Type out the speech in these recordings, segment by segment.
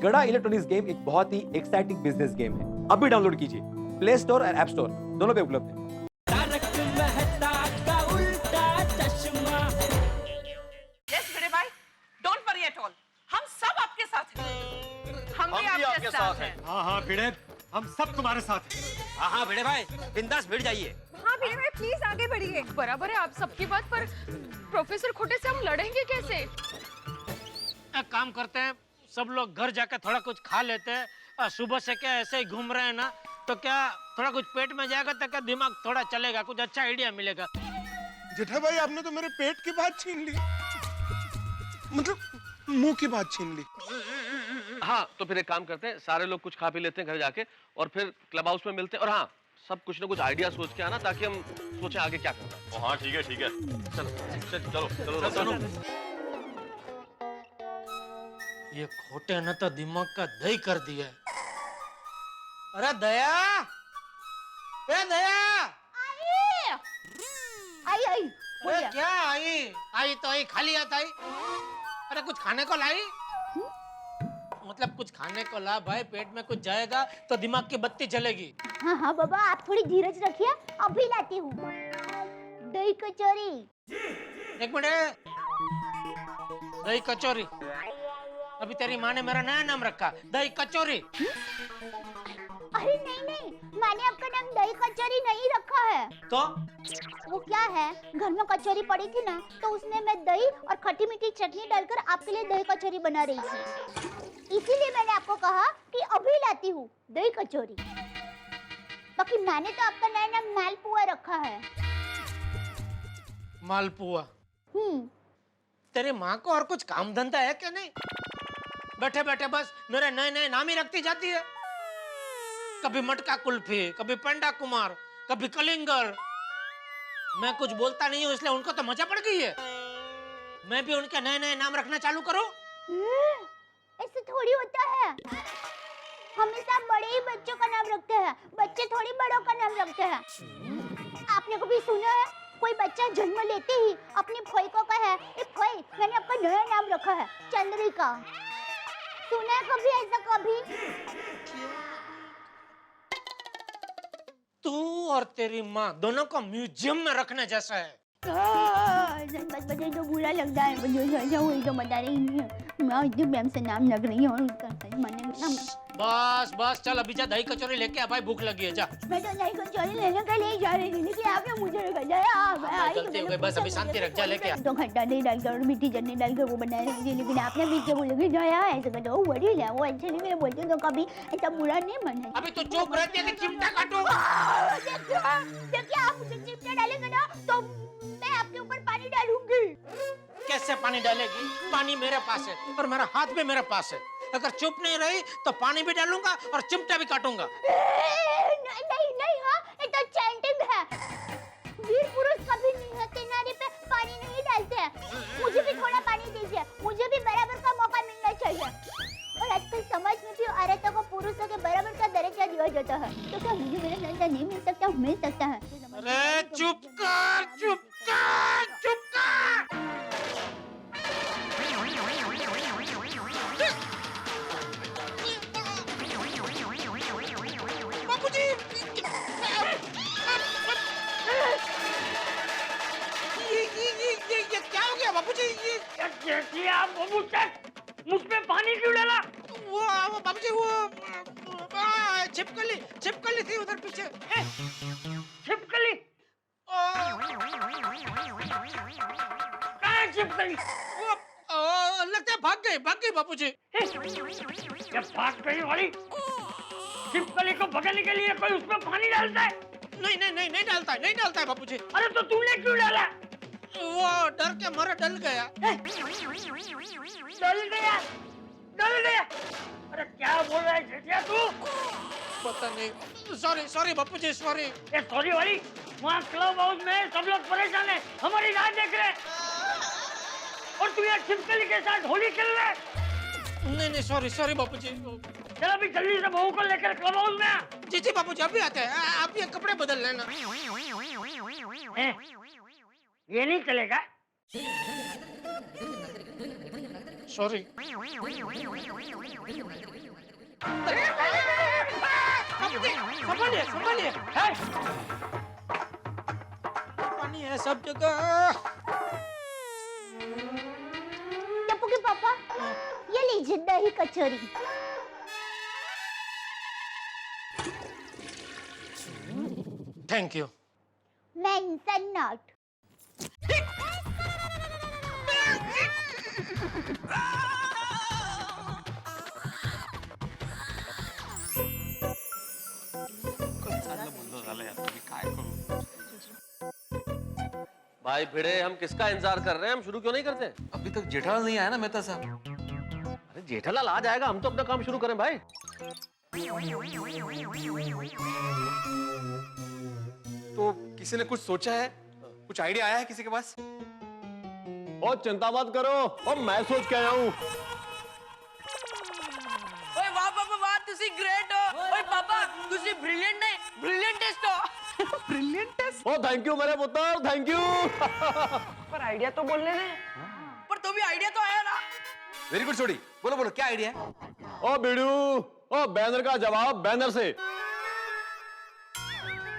गड़ा electronics game एक बहुत ही एक्साइटिंग बिजनेस गेम है। अभी डाउनलोड कीजिए, प्ले स्टोर और ऐप स्टोर दोनों पे उपलब्ध है। यस भिड़े भाई, डोंट वरी एट ऑल, हम सब आपके साथ हैं। हम भी आपके साथ हैं। हाँ हाँ भिड़े, हम सब तुम्हारे साथ हैं। हाँ हाँ भिड़े भाई, बिंदास भिड़ जाइए। हाँ भिड़े भाई प्लीज आगे बढ़िए। बराबर है आप सबकी बात, पर प्रोफेसर खोटे से हम लड़ेंगे कैसे? एक काम करते हैं, सब लोग घर जाकर थोड़ा कुछ खा लेते हैं। सुबह से क्या ऐसे ही घूम रहे हैं ना, तो क्या थोड़ा कुछ पेट में जाएगा तो क्या दिमाग थोड़ा चलेगा, कुछ अच्छा आइडिया मिलेगा। जेठा भाई आपने तो मेरे पेट की बात छीन ली, मतलब मुंह की बात छीन ली। हाँ तो फिर एक काम करते हैं, सारे लोग कुछ खा पी लेते हैं घर जाके, और फिर क्लब हाउस में मिलते हैं। और हाँ, सब कुछ ना कुछ आइडिया सोच के आना, ताकि हम सोचें आगे क्या करना है। हाँ ठीक है ठीक है। चलो चलो। ये खोटे ने तो दिमाग का दही कर दिया है। अरे दया, ए दया, आई अरे क्या आई? आई तो आई, खाली हाथ आई। अरे कुछ खाने को लाई? मतलब कुछ खाने को ला भाई, पेट में कुछ जाएगा तो दिमाग की बत्ती जलेगी। हाँ बाबा, आप थोड़ी धीरज रखिए, अभी लाती हूँ। दही कचौरी। एक मिनट, दही कचौरी? अभी तेरी माँ ने मेरा नया नाम रखा, दही कचौरी। अरे नहीं, मैंने आपका नाम दही कचौरी नहीं रखा है। तो वो क्या है, घर में कचौरी पड़ी थी ना, तो उसमें मैं दही और खट्टी मीठी चटनी डालकर आपके लिए दही कचौरी बना रही थी। इसीलिए मैंने आपको कहा कि अभी लाती हूँ दही कचौरी। बाकी मैंने तो आपका नया नाम मालपुआ रखा है। मालपुआ? तेरी माँ को और कुछ काम धंधा है क्या नहीं? बैठे बैठे बस मेरे नए नए नाम ही रखती जाती है। कभी मटका कुल्फी, कभी पेंडा कुमार, कभी कलिंगर। मैं कुछ बोलता नहीं हूँ, इसलिए उनको तो मजा पड़ गई है। मैं भी उनके नए नए नाम रखना चालू करूं? ऐसे थोड़ी होता है, हमेशा बड़े ही बच्चों का नाम रखते हैं, बच्चे थोड़ी बड़ों का नाम रखते हैं। आपने कभी सुना है कोई बच्चा जन्म लेते ही अपनी खोई को कहे, ए खोई, मैंने आपका नया नाम रखा है चंद्रिका? सुना है कभी ऐसा? कभी? तू और तेरी माँ दोनों को म्यूजियम में रखने जैसा है। मुझे तो बुरा लगता है, वही तो बता रही है। मैं इतने प्रेम से नाम लग रही हूँ और उसका मैंने बस बस चल अभी जा, दही कचौरी लेके आ भाई, भूख लगी है। जा। मैं तो दही कचौरी लेने के लिए जा रही थी, लेकिन आपने मुझे रखा जाए। गलती हो गई, बस अभी शांति रख, जा लेके आ। तो खट्टा दही डालकर और मीठी चटनी डालकर वो बना रही थी, लेकिन आपने बीच में बोले जाया ऐसे कर दो, वही है वो अच्छे नहीं, मेरे बोलते तो कभी ऐसा बुरा नहीं बना। अभी तो चुप रहती है कि चिमटा काटो। देखिए आप मुझे चिमटा डालेंगे ना तो मैं आपके ऊपर पानी डालूंगी। कैसे पानी डालेगी? पानी मेरे पास है और मेरा हाथ भी मेरे पास है। अगर चुप नहीं रही तो पानी भी डालूंगा और चिमटा भी काटूंगा। नहीं हाँ, ये तो चैंटिंग है। वीर पुरुष कभी निहत्थे नारी पे पानी नहीं डालते हैं। मुझे भी थोड़ा पानी दीजिए, मुझे भी बराबर का मौका मिलना चाहिए। और आजकल समाज में भी औरतों को पुरुषों के बराबर का दर्जा दिया जाता है, तो क्या मुझे मेरा दर्जा नहीं मिल सकता? मिल सकता है। अरे चुप कर, चुप कर, चुप कर। बाबूजी, ये क्या हो गया बाबूजी? ये आप मुझ पे पानी क्यों डाला? वो बाबूजी वो छिपकली थी उधर पीछे। छिपकली? कहाँ छिपकली? वो लगता है भाग गई बाबूजी। जब भाग गई वाली छिपकली को पकड़ने के लिए कोई उसमें पानी डालता है? नहीं डालता है बाबूजी। अरे तो तूने क्यों डाला? वो डर के मारा डल गया। डल गया? अरे क्या बोल रहा है जेठिया तू? पता नहीं, सॉरी बापूजी, सॉरी। सॉरी वाली, वहाँ क्लब हाउस में सब लोग परेशान है, हमारी राह देख रहे हैं, और तू यहाँ छिपकली के साथ होली खेल रहा है। नहीं सॉरी बापूजी। चल अभी जल्दी से बहू को लेकर क्लब हाउस में आ। जी बापूजी, अभी आते हैं, आप ये कपड़े बदल लेना। ये नहीं चलेगा। सॉरी। संभालिए संभालिए, पानी है सब जगह। टप्पू के पापा, ये लीजिए दही कचौरी। Thank you. Mention not. भाई भिड़े, हम किसका इंतजार कर रहे हैं? हम शुरू क्यों नहीं करते? अभी तक जेठालाल नहीं आया ना मेहता साहब। अरे जेठालाल आ जाएगा, हम तो अपना काम शुरू करें भाई। तो किसी ने कुछ सोचा है? कुछ आइडिया आया है किसी के पास? और चिंता मत करो, और मैं सोच के आया हूँ। ओए वाह पापा वाह, तुसी ग्रेट हो। ओए पापा तुसी ब्रिलियंट है, ब्रिलियंटेस्ट हो। ब्रिलियंटेस्ट? ओ थैंक यू मेरे पुत्र, थैंक यू। पर आइडिया तो बोलने दे। पर तो भी आइडिया तो आया ना। वेरी गुड छोड़ी, बोलो बोलो क्या आइडिया है? ओ बिड़ू, ओ बैनर का जवाब बैनर से।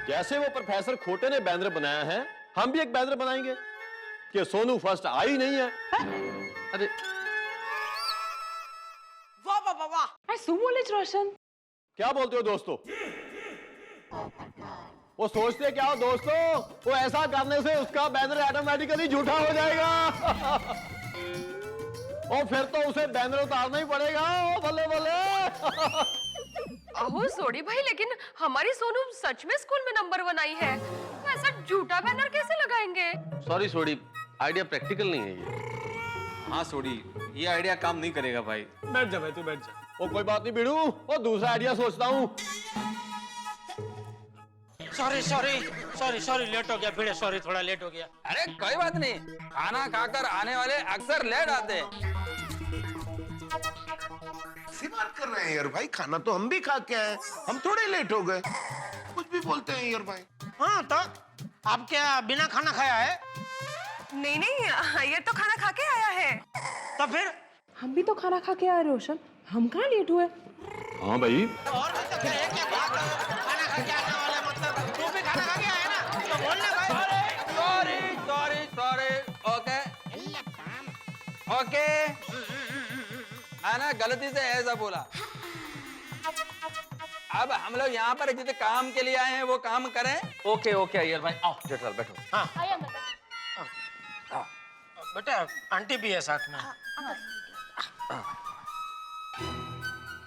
जैसे वो प्रोफेसर खोटे ने बैनर बनाया है, हम भी एक बैनर बनाएंगे कि सोनू फर्स्ट आई नहीं है। अरे वाह पापा वाह। रोशन, क्या बोलते हो दोस्तों? वो सोचते क्या हो दोस्तों? वो ऐसा करने से उसका बैनर ऑटोमेटिकली झूठा हो जाएगा। और फिर तो उसे बैनर उतारना ही पड़ेगा। ओ बल्ले बल्ले। अहो सोडी भाई, लेकिन हमारी सोनू सच में स्कूल में नंबर 1 आई है, तो ऐसा झूठा बैनर कैसे लगाएंगे? सॉरी सोडी, आइडिया प्रैक्टिकल नहीं है ये। हाँ सोडी, ये आइडिया काम नहीं करेगा भाई। बैठ जा भाई, तू बैठ जा। ओ कोई बात नहीं बिड़ू, और दूसरा आइडिया सोचता हूँ। Sorry sorry sorry sorry, late हो गया भिड़े, सॉरी थोड़ा लेट हो गया। अरे कोई बात नहीं, खाना खाकर आने वाले अक्सर लेट आते हैं। ऐसी बात कर रहे हैं यार भाई, खाना तो हम भी खा के आए, हम थोड़े लेट हो गए। कुछ भी बोलते हैं यार भाई। हाँ तो आप क्या बिना खाना खाया है? नहीं नहीं, ये तो खाना खा के आया है। तो फिर हम भी तो खाना खा के आए रोशन, हम कहाँ लेट हुए? हाँ भाई, और मतलब क्या है, क्या बात है? खाना खा के आने वाला मतलब तू भी खाना खा के आया ना, तो बोलना भाई। Sorry sorry sorry, okay okay, मैंने गलती से ऐसा बोला। अब हम लोग यहाँ पर जितने काम के लिए आए हैं वो काम करें। ओके ओके अय्यर भाई, आओ जेठालाल बैठो। हाँ आया बेटा। बेटा, आंटी भी है साथ में।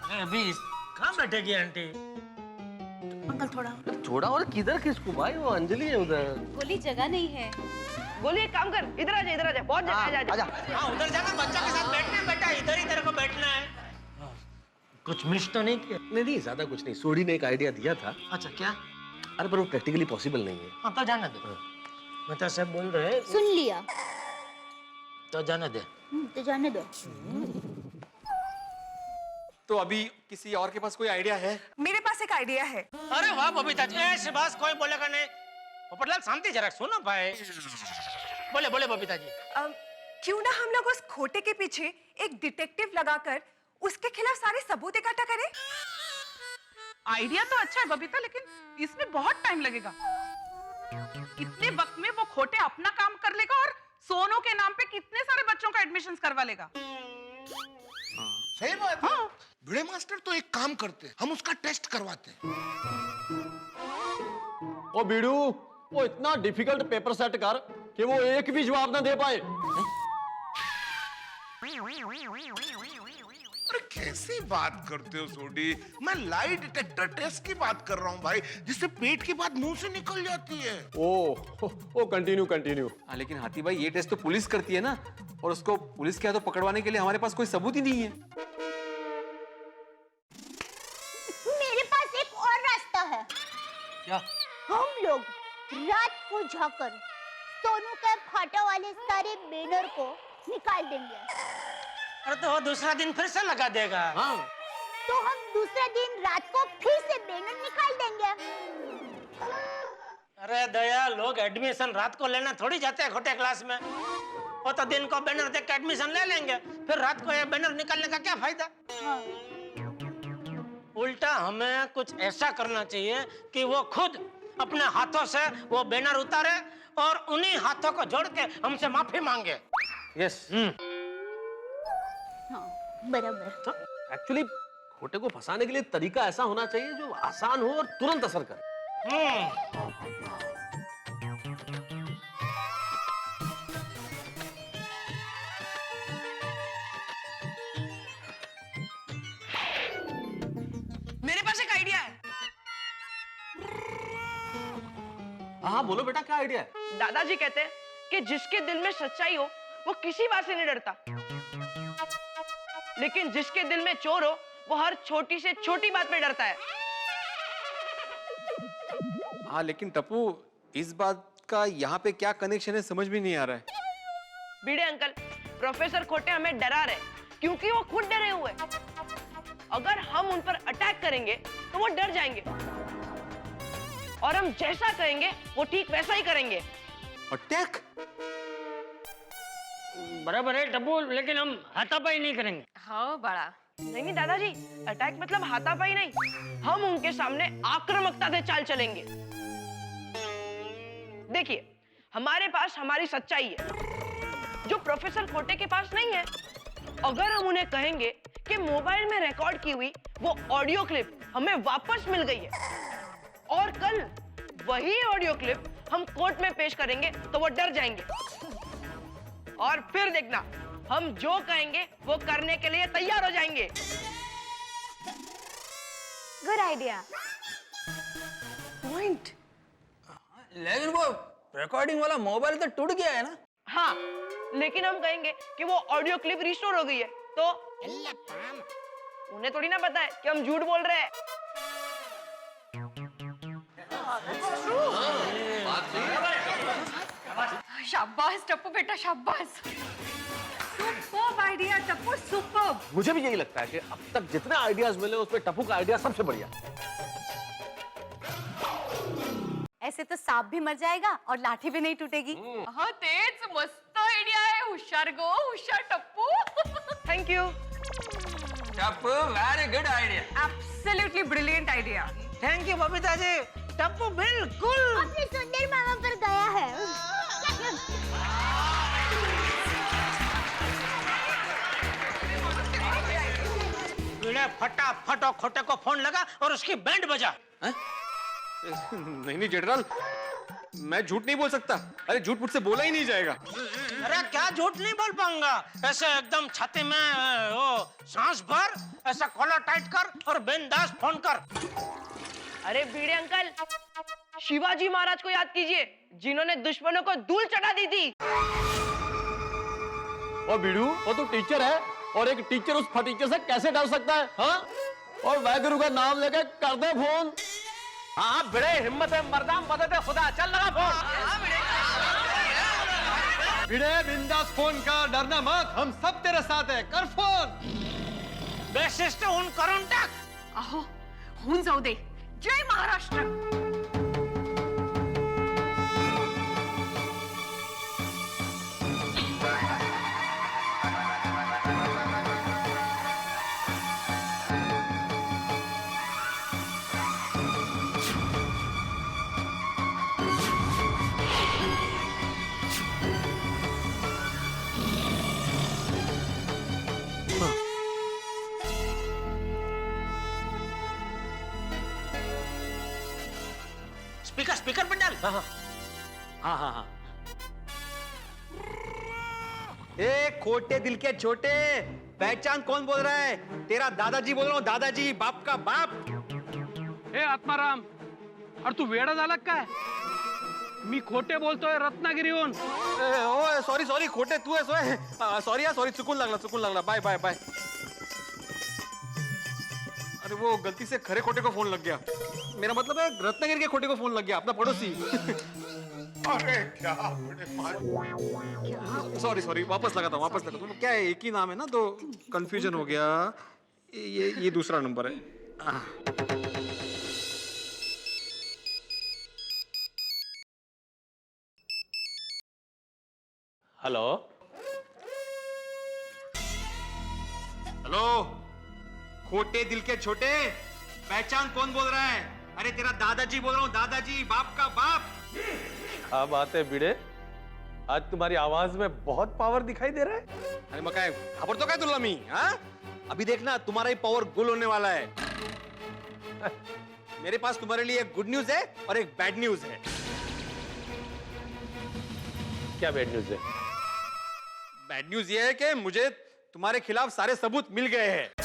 अरे अभी कहाँ बैठेगी आंटी? अंकल थोड़ा। छोड़ा और किधर किसको भाई? वो अंजलि है उधर। बोली जगह नहीं है। बोलिए काम कर, इधर आ जा, इधर आ जा, बहुत जगह आ जा। हाँ उधर जाना, बच्चा के साथ बैठना है बेटा, इधर ही तेरे को बैठना है। कुछ मिस तो नहीं किया? नहीं ज्यादा कुछ नहीं, सोडी ने एक आइडिया दिया था। अच्छा क्या? अरे पर वो प्रैक्टिकली पॉसिबल नहीं है। हाँ तो जाने दो, मतलब सब बोल रहे हैं सुन लिया तो जाने दे। तो जाने दो। तो अभी किसी और के पास कोई आइडिया है? मेरे पास एक आइडिया है। अरे वाह बबीता जी, ऐसी बात कोई बोलेगा नहीं। पोपटलाल शांति जरा सुनो भाई। बोले बोले बबीता जी। क्यों ना हम लोग उस खोटे के पीछे एक डिटेक्टिव लगाकर उसके खिलाफ सारे सबूत इकट्ठा करें? आइडिया तो अच्छा है बबीता, लेकिन इसमें बहुत टाइम लगेगा। इतने वक्त में वो खोटे अपना काम कर लेगा और सोनू के नाम पे कितने सारे बच्चों का एडमिशन करवा लेगा। सही बात है। भिड़े मास्टर तो एक काम करते, हम उसका टेस्ट करवाते। ओ बीड़ू, वो इतना डिफिकल्ट पेपर सेट कर कि वो एक भी जवाब ना दे पाए। अरे कैसी बात करते हो सोडी? मैं लाई डिटेक्टर टेस्ट की बात कर रहा हूँ भाई, जिससे पेट की बात मुंह से निकल जाती है। ओ कंटिन्यू कंटिन्यू। लेकिन हाथी भाई, ये टेस्ट तो पुलिस करती है ना, और उसको पुलिस के हाथों पकड़वाने के लिए हमारे पास कोई सबूत ही नहीं है। मेरे पास एक और रास्ता है। क्या? हम लोग रात को जाकर सोनू के फाटा वाले सारे बैनर को निकाल देंगे। अरे तो वो दूसरा दिन फिर से लगा देगा। हाँ। तो हम दूसरे दिन रात को फिर से बैनर निकाल देंगे। अरे दया, लोग एडमिशन रात को लेना थोड़ी जाते हैं खोटे क्लास में। वो तो दिन को बैनर देख के एडमिशन ले लेंगे, फिर रात को ये बैनर निकालने का क्या फायदा? उल्टा हमें कुछ ऐसा करना चाहिए कि वो खुद अपने हाथों से वो बैनर उतारे और उन्हीं हाथों को जोड़ के हमसे माफी मांगे। यस हाँ, बराबर। एक्चुअली खोटे को फंसाने के लिए तरीका ऐसा होना चाहिए जो आसान हो और तुरंत असर करे। मेरे पास एक आइडिया है। हाँ बोलो बेटा, क्या आइडिया है? दादाजी कहते हैं कि जिसके दिल में सच्चाई हो वो किसी बात से नहीं डरता, लेकिन जिसके दिल में चोर हो वो हर छोटी से छोटी बात पे डरता है। हाँ लेकिन टप्पू, इस बात का यहाँ पे क्या कनेक्शन है समझ में नहीं आ रहा है। बीड़े अंकल, प्रोफेसर खोटे हमें डरा रहे क्योंकि वो खुद डरे हुए। अगर हम उन पर अटैक करेंगे तो वो डर जाएंगे, और हम जैसा कहेंगे वो ठीक वैसा ही करेंगे। अटैक? बराबर है टप्पू, लेकिन हम हाथापाई नहीं करेंगे। हाँ बड़ा। नहीं नहीं दादाजी, अटैक मतलब हाथापाई नहीं, हम उनके सामने आक्रामकता से चाल चलेंगे। देखिए, हमारे पास हमारी सच्चाई है जो प्रोफेसर खोटे के पास नहीं है। अगर हम उन्हें कहेंगे कि मोबाइल में रिकॉर्ड की हुई वो ऑडियो क्लिप हमें वापस मिल गई है, और कल वही ऑडियो क्लिप हम कोर्ट में पेश करेंगे तो वो डर जाएंगे, और फिर देखना हम जो कहेंगे वो करने के लिए तैयार हो जाएंगे। Good idea. पॉइंट। लेकिन वो रिकॉर्डिंग वाला मोबाइल तो टूट गया है ना? हाँ, लेकिन हम कहेंगे कि वो ऑडियो क्लिप रिस्टोर हो गई है, तो उन्हें थोड़ी ना पता है कि हम झूठ बोल रहे हैं। शाबाश टप्पू बेटा, शाबाश। Superb idea Tappu, superb. मुझे भी यही लगता है कि अब तक जितने आइडियाज मिले उसमें टप्पू का आइडिया सबसे बढ़िया। ऐसे तो सांप भी मर जाएगा और लाठी भी नहीं टूटेगी। हाँ तेज, मस्त आइडिया है। होशियार गो, होशियार Tappu. Thank you. Tappu, very good idea. Absolutely brilliant idea. Thank you Babita ji, Tappu बिल्कुल अपने सुंदर मामा पर गया है। फटाफट और खोटे को फोन लगा और उसकी बैंड बजा। नहीं नहीं जनरल, मैं झूठ नहीं बोल सकता। अरे झूठ मुझसे बोला ही नहीं जाएगा। अरे क्या झूठ नहीं बोल पाऊंगा? ऐसे एकदम छाती में वो सांस भर, ऐसा कॉलर टाइट कर और बिंदास फोन कर। अरे बीड़े अंकल, शिवाजी महाराज को याद कीजिए जिन्होंने दुश्मनों को धूल चढ़ा दी थी। और बीड़ू, वो तो टीचर है, और एक टीचर उस फटीचर से कैसे डर सकता है? हाँ? और वाहेगुरु का नाम लेके कर दे फोन। हाँ बड़े हिम्मत है मर्दा, मदद है खुदा, चल लगा फोन। भिड़े बिंदास फोन कर, डरना मत, हम सब तेरे साथ है, कर फोन। बेसिस्ट उन करून टाक। अहो, होऊन जाऊ दे। जय महाराष्ट्र। स्पीकर स्पीकर पर डाल। हाँ हाँ हाँ। ए खोटे दिल के छोटे, पहचान कौन बोल रहा है? तेरा दादाजी बोल रहा हूँ, दादाजी, बाप का बाप। ए आत्माराम, और तू वेडा झाला काय? मी खोटे बोलतोय रत्नागिरीहून। ओ सॉरी सॉरी, खोटे तू आहे? सॉरी यार, सॉरी, चुकून लागला। Bye bye bye. अरे वो गलती से खरे खोटे को फोन लग गया। मेरा मतलब है रत्नागिरी के खोटे को फोन लग गया, अपना पड़ोसी। अरे क्या बड़े सॉरी, वापस लगा था। क्या है, एक ही नाम है ना, तो कंफ्यूजन हो गया। ये दूसरा नंबर है। हेलो। हेलो, खोटे दिल के छोटे, पहचान कौन बोल रहा है? अरे तेरा दादाजी बोल रहा हूँ, दादाजी, बाप का बाप। क्या बात है भिड़े, आज तुम्हारी आवाज में बहुत पावर दिखाई दे रहा है। अरे मकाई खबर तो क्या तुल्ला मी, हाँ? अभी देखना तुम्हारा ही पावर गुल होने वाला है। मेरे पास तुम्हारे लिए एक गुड न्यूज है और एक बैड न्यूज है। क्या बैड न्यूज है? बैड न्यूज ये है कि मुझे तुम्हारे खिलाफ सारे सबूत मिल गए हैं।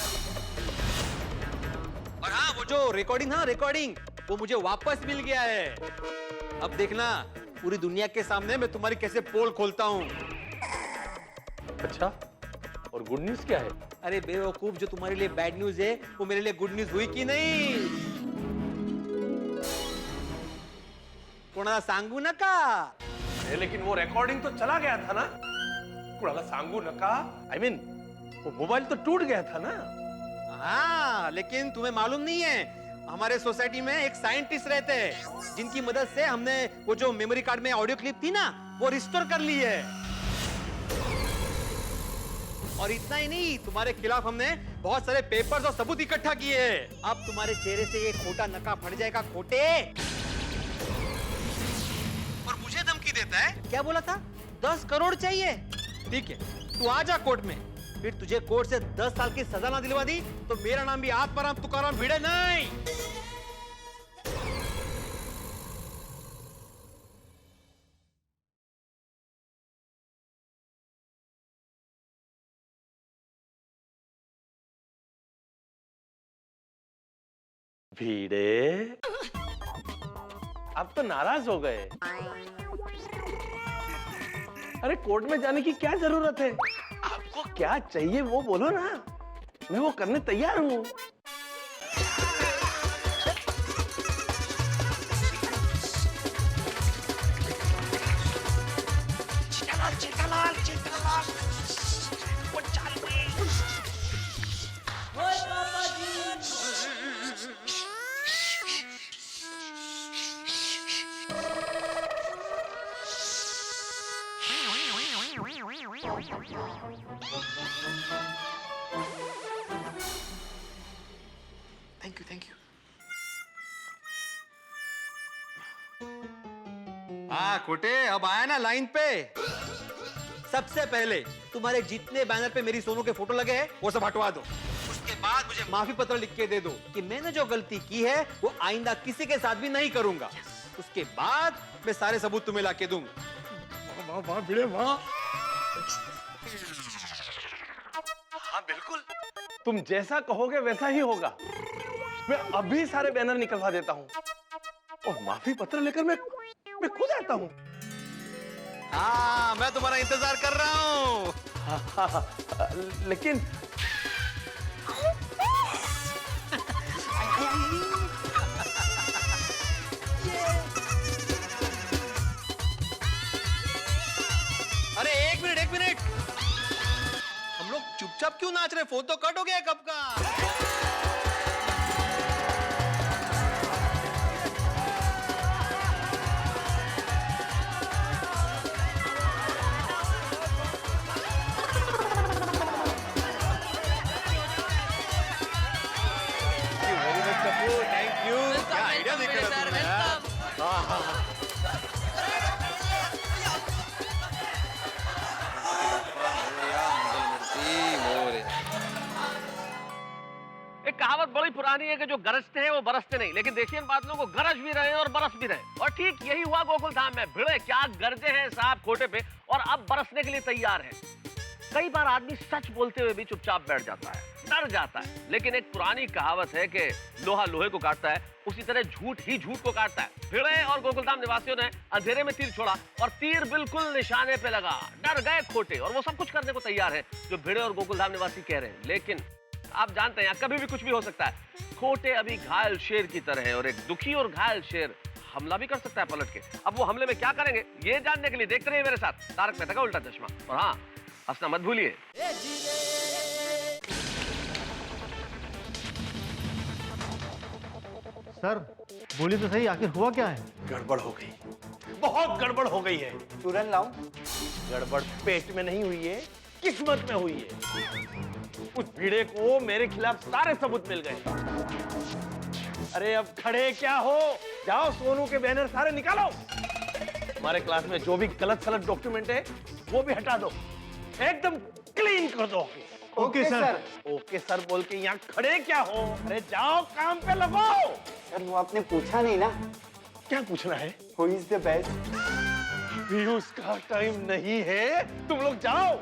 और हाँ, वो जो रिकॉर्डिंग वो मुझे वापस मिल गया है। अब देखना पूरी दुनिया के सामने मैं तुम्हारी कैसे पोल खोलता हूँ। अच्छा, और गुड न्यूज क्या है? अरे बेवकूफ, जो तुम्हारे लिए बैड न्यूज है वो मेरे लिए गुड न्यूज हुई कि नहीं? कोणाला सांगू नका। लेकिन वो रिकॉर्डिंग तो चला गया था ना, कुणाला सांगू नका। I mean, वो मोबाइल तो टूट गया था ना। हाँ, लेकिन तुम्हें मालूम नहीं है, हमारे सोसाइटी में एक साइंटिस्ट रहते हैं जिनकी मदद से हमने वो जो मेमोरी कार्ड में ऑडियो क्लिप थी ना, वो रिस्टोर कर ली है। और इतना ही नहीं, तुम्हारे खिलाफ हमने बहुत सारे पेपर्स और सबूत इकट्ठा किए हैं। अब तुम्हारे चेहरे से ये खोटा नका फट जाएगा, खोटे। और मुझे धमकी देता है, क्या बोला था? 10 करोड़ चाहिए। ठीक है, तू आ जा कोर्ट में, फिर तुझे कोर्ट से 10 साल की सजा ना दिलवा दी तो मेरा नाम भी आत्माराम तुकाराम भिड़े नहीं। भिड़े, आप तो नाराज हो गए। अरे कोर्ट में जाने की क्या जरूरत है? आपको क्या चाहिए वो बोलो ना, मैं वो करने तैयार हूं। Thank you. हाँ खोटे, अब आया ना लाइन पे। सबसे पहले तुम्हारे जितने बैनर पे मेरी सोनू के फोटो लगे हैं वो सब हटवा दो। उसके बाद मुझे माफी पत्र लिख के दे दो कि मैंने जो गलती की है वो आइंदा किसी के साथ भी नहीं करूंगा। उसके बाद मैं सारे सबूत तुम्हें लाके दूंगा। वाह वाह भिड़े वाह। हाँ बिल्कुल, तुम जैसा कहोगे वैसा ही होगा। मैं अभी सारे बैनर निकलवा देता हूँ और माफी पत्र लेकर मैं खुद आता हूँ। हाँ, मैं तुम्हारा इंतजार कर रहा हूँ। लेकिन अरे एक मिनट, हम लोग चुपचाप क्यों नाच रहे? फोन तो कट हो गया कब का। Thank you. क्या आइडिया देख रहे हो? एक कहावत बड़ी पुरानी है कि जो गरजते हैं वो बरसते नहीं, लेकिन देखिए इन बादलों को गरज भी रहे और बरस भी रहे। और ठीक यही हुआ गोकुल धाम में। भिड़े क्या गरजे हैं साहब खोटे पे, और अब बरसने के लिए तैयार है। कई बार आदमी सच बोलते हुए भी चुपचाप बैठ जाता है, डर जाता है। लेकिन एक पुरानी कहावत है कि लोहा लोहे को काटता है, उसी तरह झूठ ही झूठ को काटता है। भिड़े और गोकुलधाम निवासियों ने अंधेरे में तीर छोड़ा और तीर बिल्कुल निशाने पे लगा। डर गए खोटे और वो सब कुछ करने को तैयार है जो भिड़े और गोकुलधाम निवासी कह रहे हैं। लेकिन आप जानते हैं कभी भी कुछ भी हो सकता है। खोटे अभी घायल शेर की तरह है और एक दुखी और घायल शेर हमला भी कर सकता है पलट के। अब वो हमले में क्या करेंगे ये जानने के लिए देखते रहिए मेरे साथ तारक मेहता का उल्टा चश्मा। और हाँ, हंसना मत भूलिए। सर बोली तो सही, आखिर हुआ क्या है? गड़बड़ हो गई, बहुत गड़बड़ हो गई है। तुरंत लाऊं? गड़बड़ पेट में नहीं हुई है, किस्मत में हुई है। उस भीड़े को मेरे खिलाफ सारे सबूत मिल गए। अरे अब खड़े क्या हो, जाओ सोनू के बैनर सारे निकालो। हमारे क्लास में जो भी गलत सलत डॉक्यूमेंट है वो भी हटा दो, एकदम क्लीन कर दो। Okay sir. ओके सर बोल के यहाँ खड़े क्या हो? अरे जाओ काम पे लगो। सर वो आपने पूछा नहीं ना, क्या पूछना है? Who is the best? भी उसका टाइम नहीं है, तुम लोग जाओ।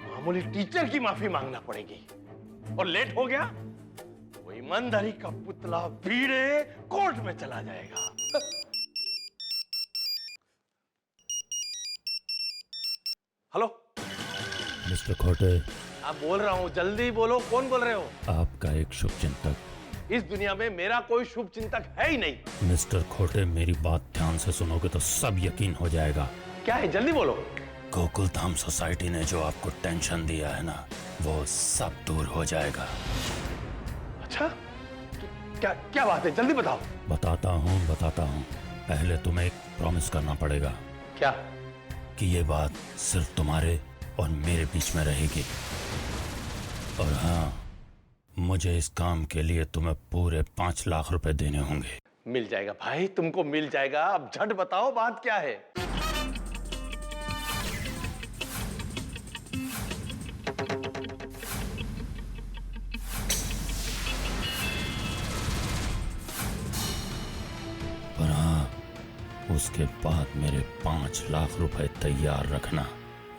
मामूली टीचर की माफी मांगना पड़ेगी और लेट हो गया वो ईमानदारी का पुतला भीड़े कोर्ट में चला जाएगा। हेलो मिस्टर खोटे, आप बोल रहा हूँ, जल्दी बोलो, कौन बोल रहे हो? आपका एक शुभ चिंतक। इस दुनिया में मेरा कोई शुभ चिंतक है ही नहीं। मिस्टर खोटे, मेरी बात ध्यान से सुनोगे तो सब यकीन हो जाएगा। क्या है, जल्दी बोलो। गोकुल धाम सोसाइटी ने जो आपको टेंशन दिया है ना, वो सब दूर हो जाएगा। अच्छा, क्या क्या बात है, जल्दी बताओ। बताता हूँ। पहले तुम्हें एक प्रॉमिस करना पड़ेगा। क्या? कि ये बात सिर्फ तुम्हारे और मेरे बीच में रहेगी। और हाँ, मुझे इस काम के लिए तुम्हें पूरे 5 लाख रुपए देने होंगे। मिल जाएगा भाई, तुमको मिल जाएगा। अब झट बताओ बात क्या है। पर हाँ, उसके बाद मेरे 5 लाख रुपए तैयार रखना,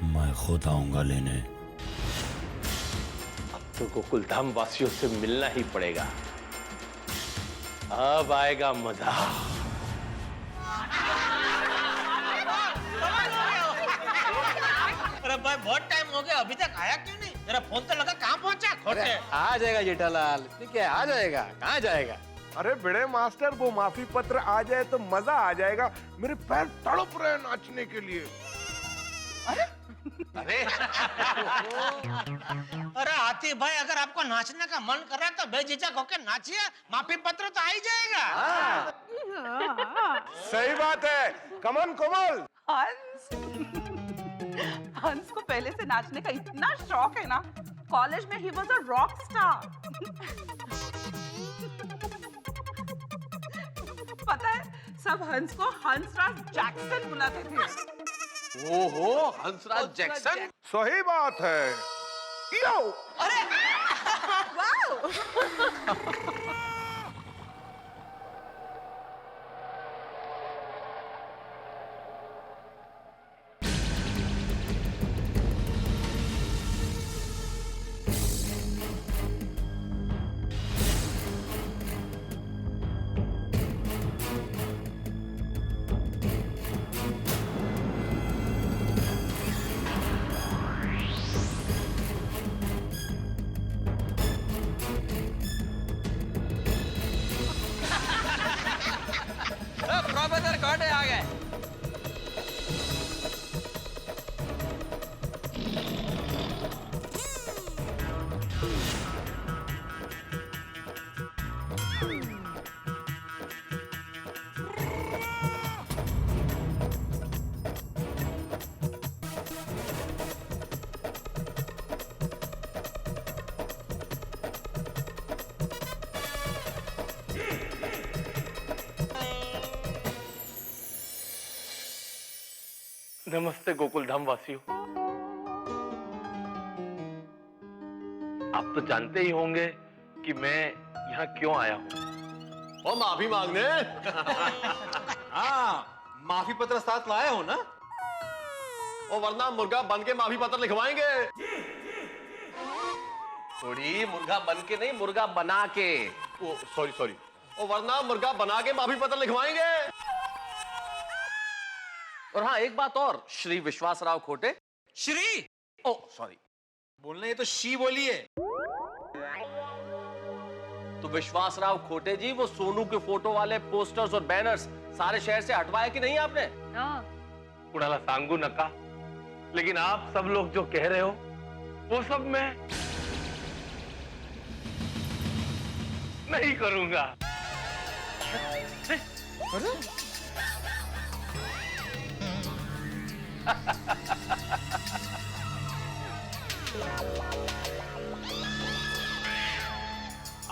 मैं खुद आऊंगा लेने। अब तो गोकुल धाम वासियों से मिलना ही पड़ेगा, अब आएगा मजा। अरे भाई बहुत टाइम हो गया, अभी तक आया क्यों नहीं? मेरा फोन तो लगा, कहाँ पहुंचा खोटे? आ जाएगा जेठालाल, ठीक है, आ जाएगा। कहाँ जाएगा? अरे बड़े मास्टर, वो माफी पत्र आ जाए तो मजा आ जाएगा। मेरे पैर तड़प रहे हैं नाचने के लिए। अरे आतिफ भाई, अगर आपको नाचने का मन कर रहा है तो बेझिझक होकर नाचिए, माफी पत्र तो आ ही जाएगा। सही बात है। कमन कोमल। हंस को पहले से नाचने का इतना शौक है ना, कॉलेज में he was a rock star. पता है, सब हंस को हंसराज जैक्सन बुलाते थे। ओहो, हंसराज जैक्सन। सही बात है। यो। अरे वाह। प्रोफेसर खोटे आ गए। नमस्ते गोकुल धाम वासियों। आप तो जानते ही होंगे कि मैं यहाँ क्यों आया हूँ। और माफी मांगने। हाँ, माफी पत्र साथ लाए हो ना? और वरना मुर्गा बन के माफी पत्र लिखवाएंगे। थोड़ी मुर्गा बन के नहीं, मुर्गा बना के। ओ सॉरी। और वरना मुर्गा बना के माफी पत्र लिखवाएंगे। और हाँ, एक बात और, श्री विश्वासराव खोटे। श्री? ओ सॉरी, बोलने ये तो शी बोली है। तो विश्वासराव खोटे जी, वो सोनू के फोटो वाले पोस्टर्स और बैनर्स सारे शहर से हटवाए कि नहीं आपने? हाँ। उड़ाला सांगू नका। लेकिन आप सब लोग जो कह रहे हो वो सब मैं नहीं करूंगा।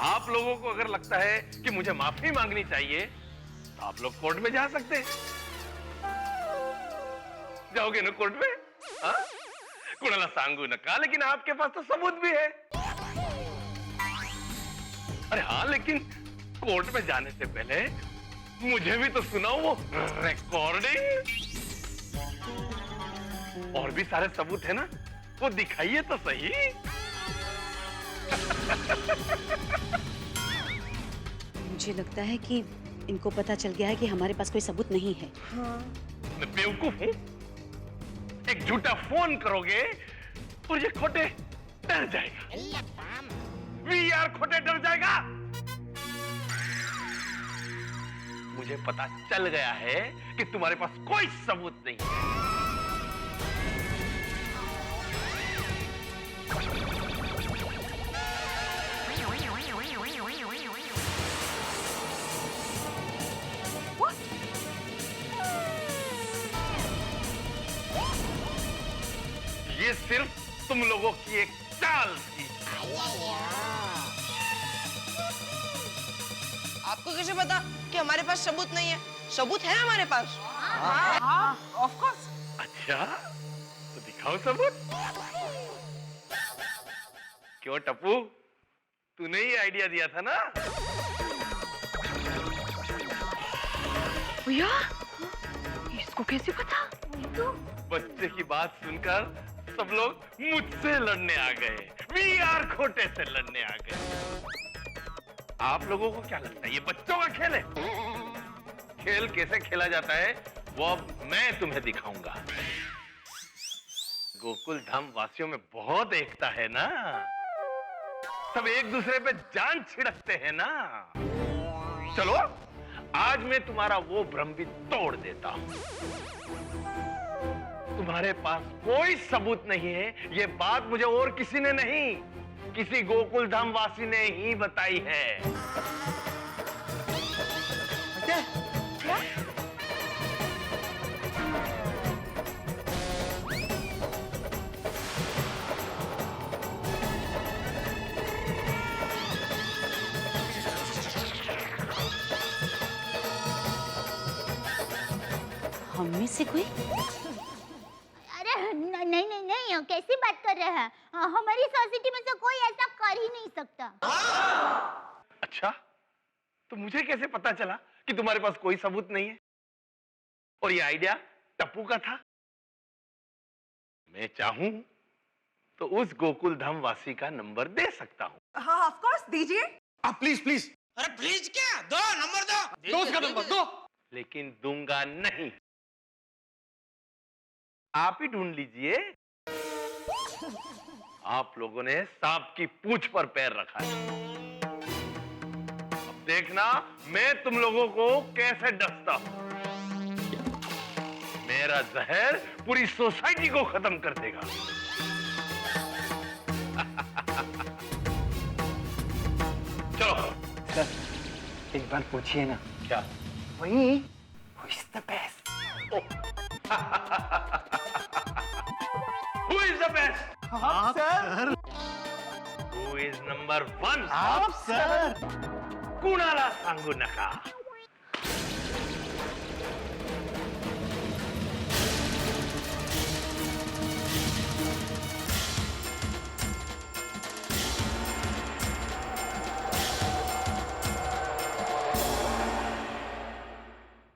आप लोगों को अगर लगता है कि मुझे माफी मांगनी चाहिए तो आप लोग कोर्ट में जा सकते हैं। जाओगे ना कोर्ट में? हाँ? कुणाला सांगू नका, लेकिन आपके पास तो सबूत भी है। अरे हाँ, लेकिन कोर्ट में जाने से पहले मुझे भी तो सुनाओ वो रिकॉर्डिंग। और भी सारे सबूत है ना, वो दिखाइए तो सही। मुझे लगता है कि इनको पता चल गया है कि हमारे पास कोई सबूत नहीं है। मैं बेवकूफ हूं? एक झूठा फोन करोगे और ये खोटे डर जाएगा। वीआर खोटे डर जाएगा। मुझे पता चल गया है कि तुम्हारे पास कोई सबूत नहीं है। ये सिर्फ तुम लोगों की एक चाल थी। आपको कैसे पता कि हमारे पास सबूत नहीं है? सबूत है हमारे पास। हाँ, ऑफ कोर्स। अच्छा, तो दिखाओ सबूत। क्यों टप्पू, तूने ही आइडिया दिया था ना? भैया, इसको कैसे पता? बच्चे की बात सुनकर सब लोग मुझसे लड़ने आ गए। वीआर खोटे से लड़ने आ गए। आप लोगों को क्या लगता है ये बच्चों का खेल है? खेल कैसे खेला जाता है वो अब मैं तुम्हें दिखाऊंगा। गोकुल धाम वासियों में बहुत एकता है ना, सब एक दूसरे पे जान छिड़कते हैं ना। चलो आज मैं तुम्हारा वो भ्रम भी तोड़ देता हूं। तुम्हारे पास कोई सबूत नहीं है, ये बात मुझे और किसी ने नहीं, किसी गोकुल धाम वासी ने ही बताई है। क्या? हम में से कोई? अरे नहीं नहीं नहीं, कैसी बात कर रहे हैं? हमारी सोसाइटी में से कोई ऐसा कर ही नहीं सकता। अच्छा, तो मुझे कैसे पता चला कि तुम्हारे पास कोई सबूत नहीं है? और ये आइडिया टप्पू का था? मैं चाहूं तो उस गोकुल धाम वासी का नंबर दे सकता हूं। हाँ, ऑफ कोर्स, दीजिए। आप प्लीज प्लीज। अरे प्लीज क्या, दो नंबर दो। दो उसका नंबर दो। लेकिन दूंगा नहीं, आप ही ढूंढ लीजिए। आप लोगों ने सांप की पूंछ पर पैर रखा है। अब देखना मैं तुम लोगों को कैसे डसता हूं। मेरा जहर पूरी सोसाइटी को खत्म कर देगा। चलो सर, एक बार पूछिए ना। क्या? वही Who is the best? Who is the best? आप सर। Who is number 1? आप सर। कुणाला सांगू नका।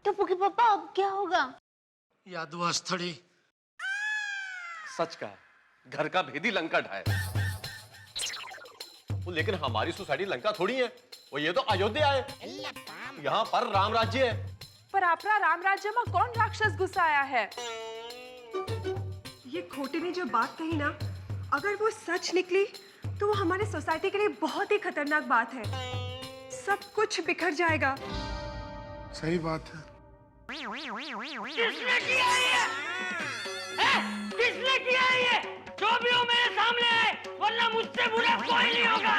टप्पू के पापा अब क्या होगा? यादवा स्थली। सच कहा, घर का भेदी लंका ढाए। वो लेकिन हमारी सोसाइटी लंका थोड़ी है, वो ये तो अयोध्या है। यहाँ पर राम राज्य है। पर आपरा राम राज्य में कौन राक्षस घुसा आया है? ये खोटे ने जो बात कही ना, अगर वो सच निकली तो वो हमारे सोसाइटी के लिए बहुत ही खतरनाक बात है। सब कुछ बिखर जाएगा। सही बात है। किसने किया ये? किसने किया ये? जो भी हो मेरे सामने आए, वरना मुझसे बुरा कोई नहीं होगा।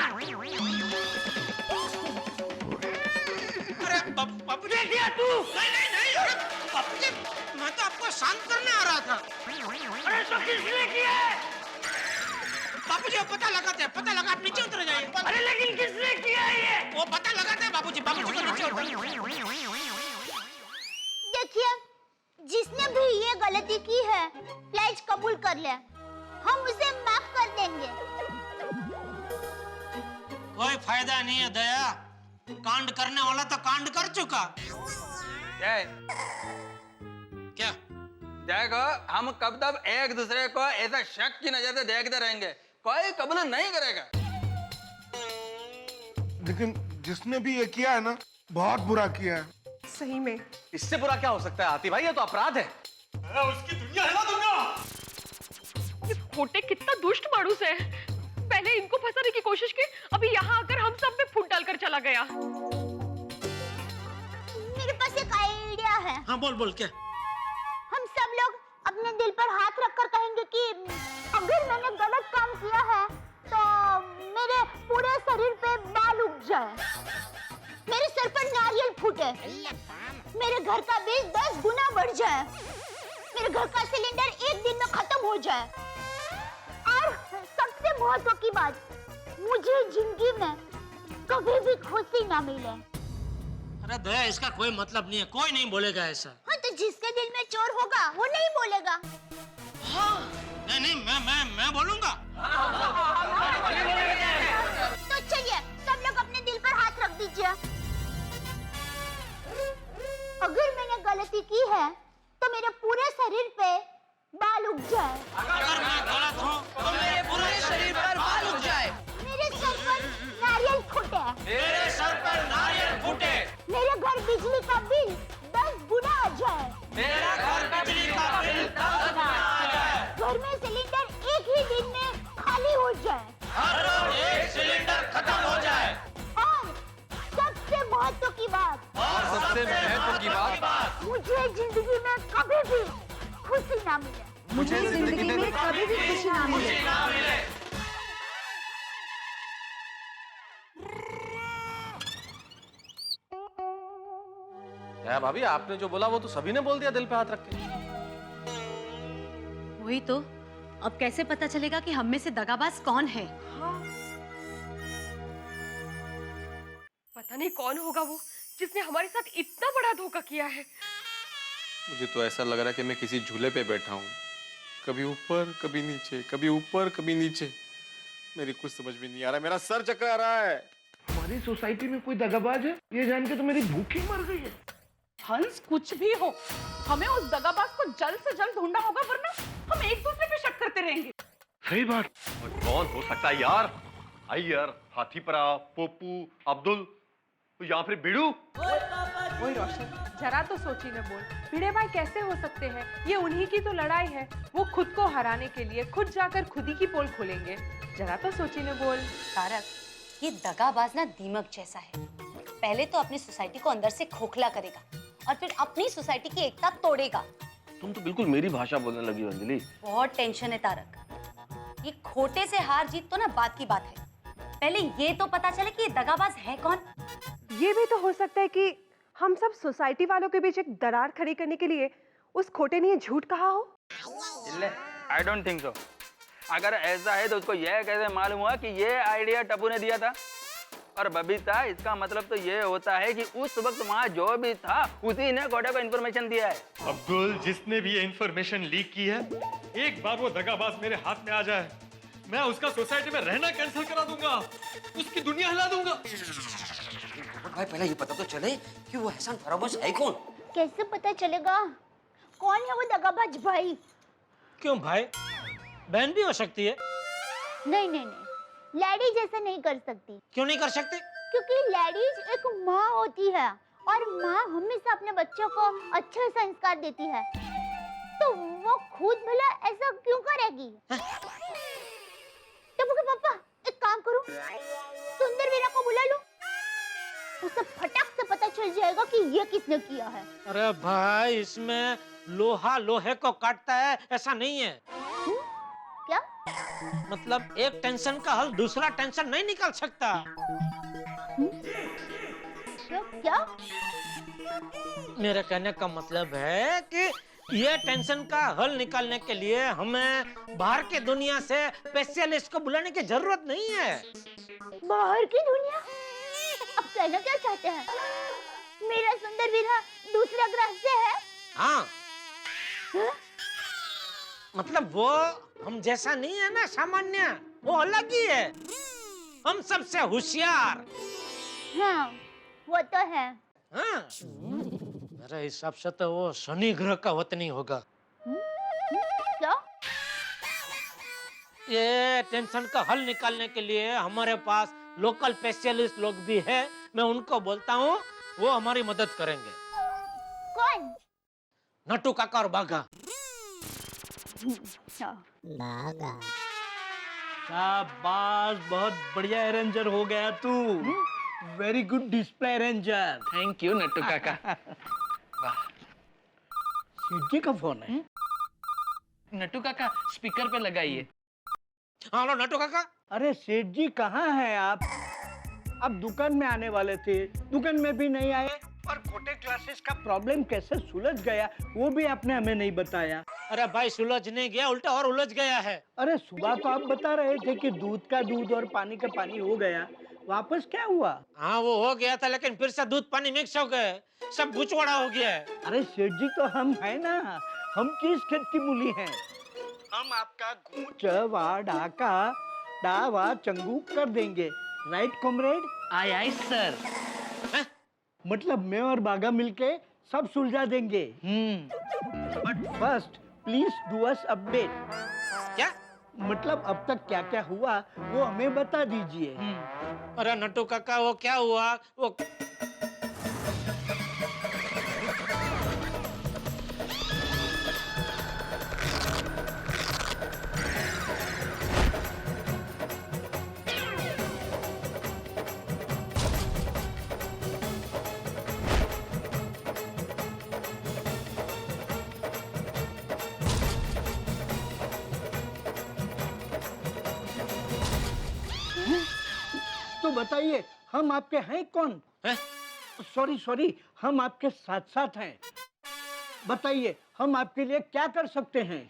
अरे बापू जी दिया तू नहीं अरे बापू जी मैं तो आपको शांत करने आ रहा था। अरे तो किसने किया है? बापू जी पता लगाते हैं, पता लगा, आप नीचे उतर जाइए। अरे लेकिन किसने किया है ये? वो पता लगाते हैं बाबूजी को नीचे उतर। देखिए, जिसने भी ये गलती की है प्लेज कबूल कर ले, हम उसे माफ कर देंगे। कोई फायदा नहीं है दया, कांड करने वाला तो कांड कर चुका। क्या देखो, हम कब तक एक दूसरे को ऐसा शक की नजर से देखते रहेंगे, कोई कबूल नहीं करेगा। लेकिन जिसने भी ये किया है ना, बहुत बुरा किया है। सही में इससे बुरा क्या हो सकता है आती भाई, ये तो अपराध है। मैं उसकी दुनिया हिला दूंगा। ये खोटे कितना दुष्ट मानुस है। पहले इनको फंसाने की कोशिश की, अभी यहाँ आकर हम सब में फूट डालकर चला गया। मेरे पास एक आइडिया है। हाँ बोल क्या? हम सब लोग अपने दिल पर हाथ रखकर कहेंगे कि अगर मैंने गलत काम किया है तो मेरे पूरे शरीर पे बाल उग जाए, मेरे सर पर नारियल फूटे, मेरे घर का बिल 10 गुना बढ़ जाए, मेरे घर का सिलेंडर एक दिन में खत्म हो जाए, और सबसे महत्व की बात, मुझे जिंदगी में कभी भी खुशी ना मिले। अरे दया, इसका कोई मतलब नहीं है, कोई नहीं बोलेगा ऐसा। हाँ, तो जिसके दिल में चोर होगा वो नहीं बोलेगा। हाँ नहीं मैं बोलूंगा। तो चलिए सब लोग अपने दिल पर हाथ रख दीजिए। अगर मैंने गलती की है तो मेरे पूरे शरीर पे बाल उग जाए। अगर मैं गलत हूँ तो मेरे पूरे शरीर पर बाल उग जाए। मेरे सर पर नारियल फूटे। मेरे सर पर नारियल फूटे। मेरे घर बिजली का बिल 10 गुना आ जाए। मेरा घर बिजली का बिल 10 गुना आ जाए। घर में सिलेंडर एक ही दिन में खाली हो जाए। हर रोज एक सिलेंडर खत्म हो जाए। और सबसे महत्व की बात, मुझे जिंदगी में कभी भी खुशी ना मिले। मुझे जिंदगी में कभी भी खुशी ना मिले। क्या भाभी, आपने जो बोला वो तो सभी ने बोल दिया दिल पे हाथ रख के। वही तो, अब कैसे पता चलेगा कि हम में से दगाबाज कौन है? पता नहीं कौन होगा वो जिसने हमारे साथ इतना बड़ा धोखा किया है। मुझे तो ऐसा लग रहा है कि मैं किसी झूले पे बैठा हूँ, कभी ऊपर कभी नीचे, कभी ऊपर कभी नीचे। मेरी कुछ समझ में नहीं आ रहा, मेरा सर चकरा रहा है। हमारी सोसाइटी में कोई दगाबाज है, ये जान के तो मेरी भूख ही मर गई है। हंस, कुछ भी हो, हमें उस दगाबाज को जल्द से जल्द ढूंढना होगा, वरना हम एक दूसरे पे शक करते रहेंगे। सही बात। कौन हो सकता है यार? अय्यर, हाथीपरा, पोपू, अब्दुल, या फिर बिड़ू। ओए रोशन, जरा तो सोचीने बोल, भिड़े भाई कैसे हो सकते हैं? ये उन्हीं की तो लड़ाई है। वो खुद को हराने के लिए खुद जाकर खुद ही की पोल खोलेंगे। जरा तो सोचीने बोल। तारक, ये दगाबाज ना दीमक जैसा है। पहले तो अपनी सोसाइटी को अंदर से खोखला करेगा और फिर अपनी सोसाइटी की एकता तोड़ेगा। तुम तो बिल्कुल मेरी भाषा बोलने लगी हो अंजलि। बहुत टेंशन है तारक। ये खोटे से हार जीत तो ना बात की बात है, पहले ये तो पता चले कि ये दगाबाज है कौन। ये भी तो हो सकता है कि हम सब सोसाइटी वालों के बीच एक दरार खड़ी करने के लिए उस खोटे ने ये झूठ कहा हो। I don't think so. अगर ऐसा है तो उसको यह कैसे मालूम हुआ कि ये आइडिया टप्पू ने दिया था? और बबीता, इसका मतलब तो ये होता है कि उस वक्त वहाँ जो भी था उसी ने खोटे को इन्फॉर्मेशन दिया है। अब्दुल, जिसने भी ये इन्फॉर्मेशन लीक की है, एक बार वो दगाबाज मेरे हाथ में आ जाए, मैं उसका सोसाइटी में रहना कैंसिल करा दूंगा, उसकी दुनिया हिला दूंगा। भाई पहले ये पता तो चले कि वो एहसान फरामोश है कौन। कैसे पता चलेगा कौन है वो दगाबाज भाई? क्यों भाई, बहन भी हो सकती है। नहीं नहीं नहीं, लेडीज ऐसा नहीं कर सकती। क्यों नहीं कर सकती? क्योंकि लेडीज एक माँ होती है और माँ हमेशा अपने बच्चों को अच्छे संस्कार देती है, तो वो खुद भला ऐसा क्यों करेगी? तो पापा, एक काम करूं, सुंदर वीरा को बुला लूं, उसे फटाक से पता चल जाएगा कि ये किसने किया है। अरे भाई, इसमें लोहा लोहे को काटता है ऐसा नहीं है। क्या मतलब एक टेंशन का हल दूसरा टेंशन नहीं निकाल सकता। क्या? मेरे कहने का मतलब है कि ये टेंशन का हल निकालने के लिए हमें बाहर की दुनिया से स्पेशलिस्ट को बुलाने की जरूरत नहीं है। बाहर की दुनिया? अब कहना क्या चाहते हैं? मेरा सुंदर विरह दूसरे ग्रह से है? हाँ, मतलब वो हम जैसा नहीं है ना सामान्य, वो अलग ही है, हम सबसे होशियार। हाँ, वो तो है। हाँ, मेरे हिसाब से तो वो शनि ग्रह का वतनी होगा। क्या? ये टेंशन का हल निकालने के लिए हमारे पास लोकल स्पेशलिस्ट लोग भी है, मैं उनको बोलता हूँ, वो हमारी मदद करेंगे। कौन? नट्टू काका और बाघा। बाघा। शाबाश, बहुत बढ़िया अरेंजर हो गया तू। Very good display arranger. Thank you Nattu काका। सेठ जी का फोन है। नट्टू काका स्पीकर पे लगाइए। हेलो नट्टू काका। अरे सेठ जी कहाँ हैं आप? अब दुकान में आने वाले थे, दुकान में भी नहीं आए, और खोटे क्लासेस का प्रॉब्लम कैसे सुलझ गया वो भी आपने हमें नहीं बताया। अरे भाई सुलझ नहीं गया, उल्टा और उलझ गया है। अरे सुबह तो आप बता रहे थे कि दूध का दूध और पानी का पानी हो गया, वापस क्या हुआ? हाँ वो हो गया था, लेकिन फिर से दूध पानी मिक्स हो गए, सब गुचवाड़ा हो गया है। अरे सेठ जी तो हम है ना, हम किस खेत की मूली हैं? हम आपका गूंच वा ढाका डावा चंगू कर देंगे, राइट कॉमरेड? आय आय सर। मतलब मैं और बागा मिलके सब सुलझा देंगे। But first please do us update. क्या मतलब अब तक क्या क्या हुआ वो हमें बता दीजिए। अरे नट्टू काका वो क्या हुआ वो तो बताइए हम आपके हैं कौन? सॉरी सॉरी, हम आपके साथ साथ हैं। बताइए हम आपके लिए क्या कर सकते हैं?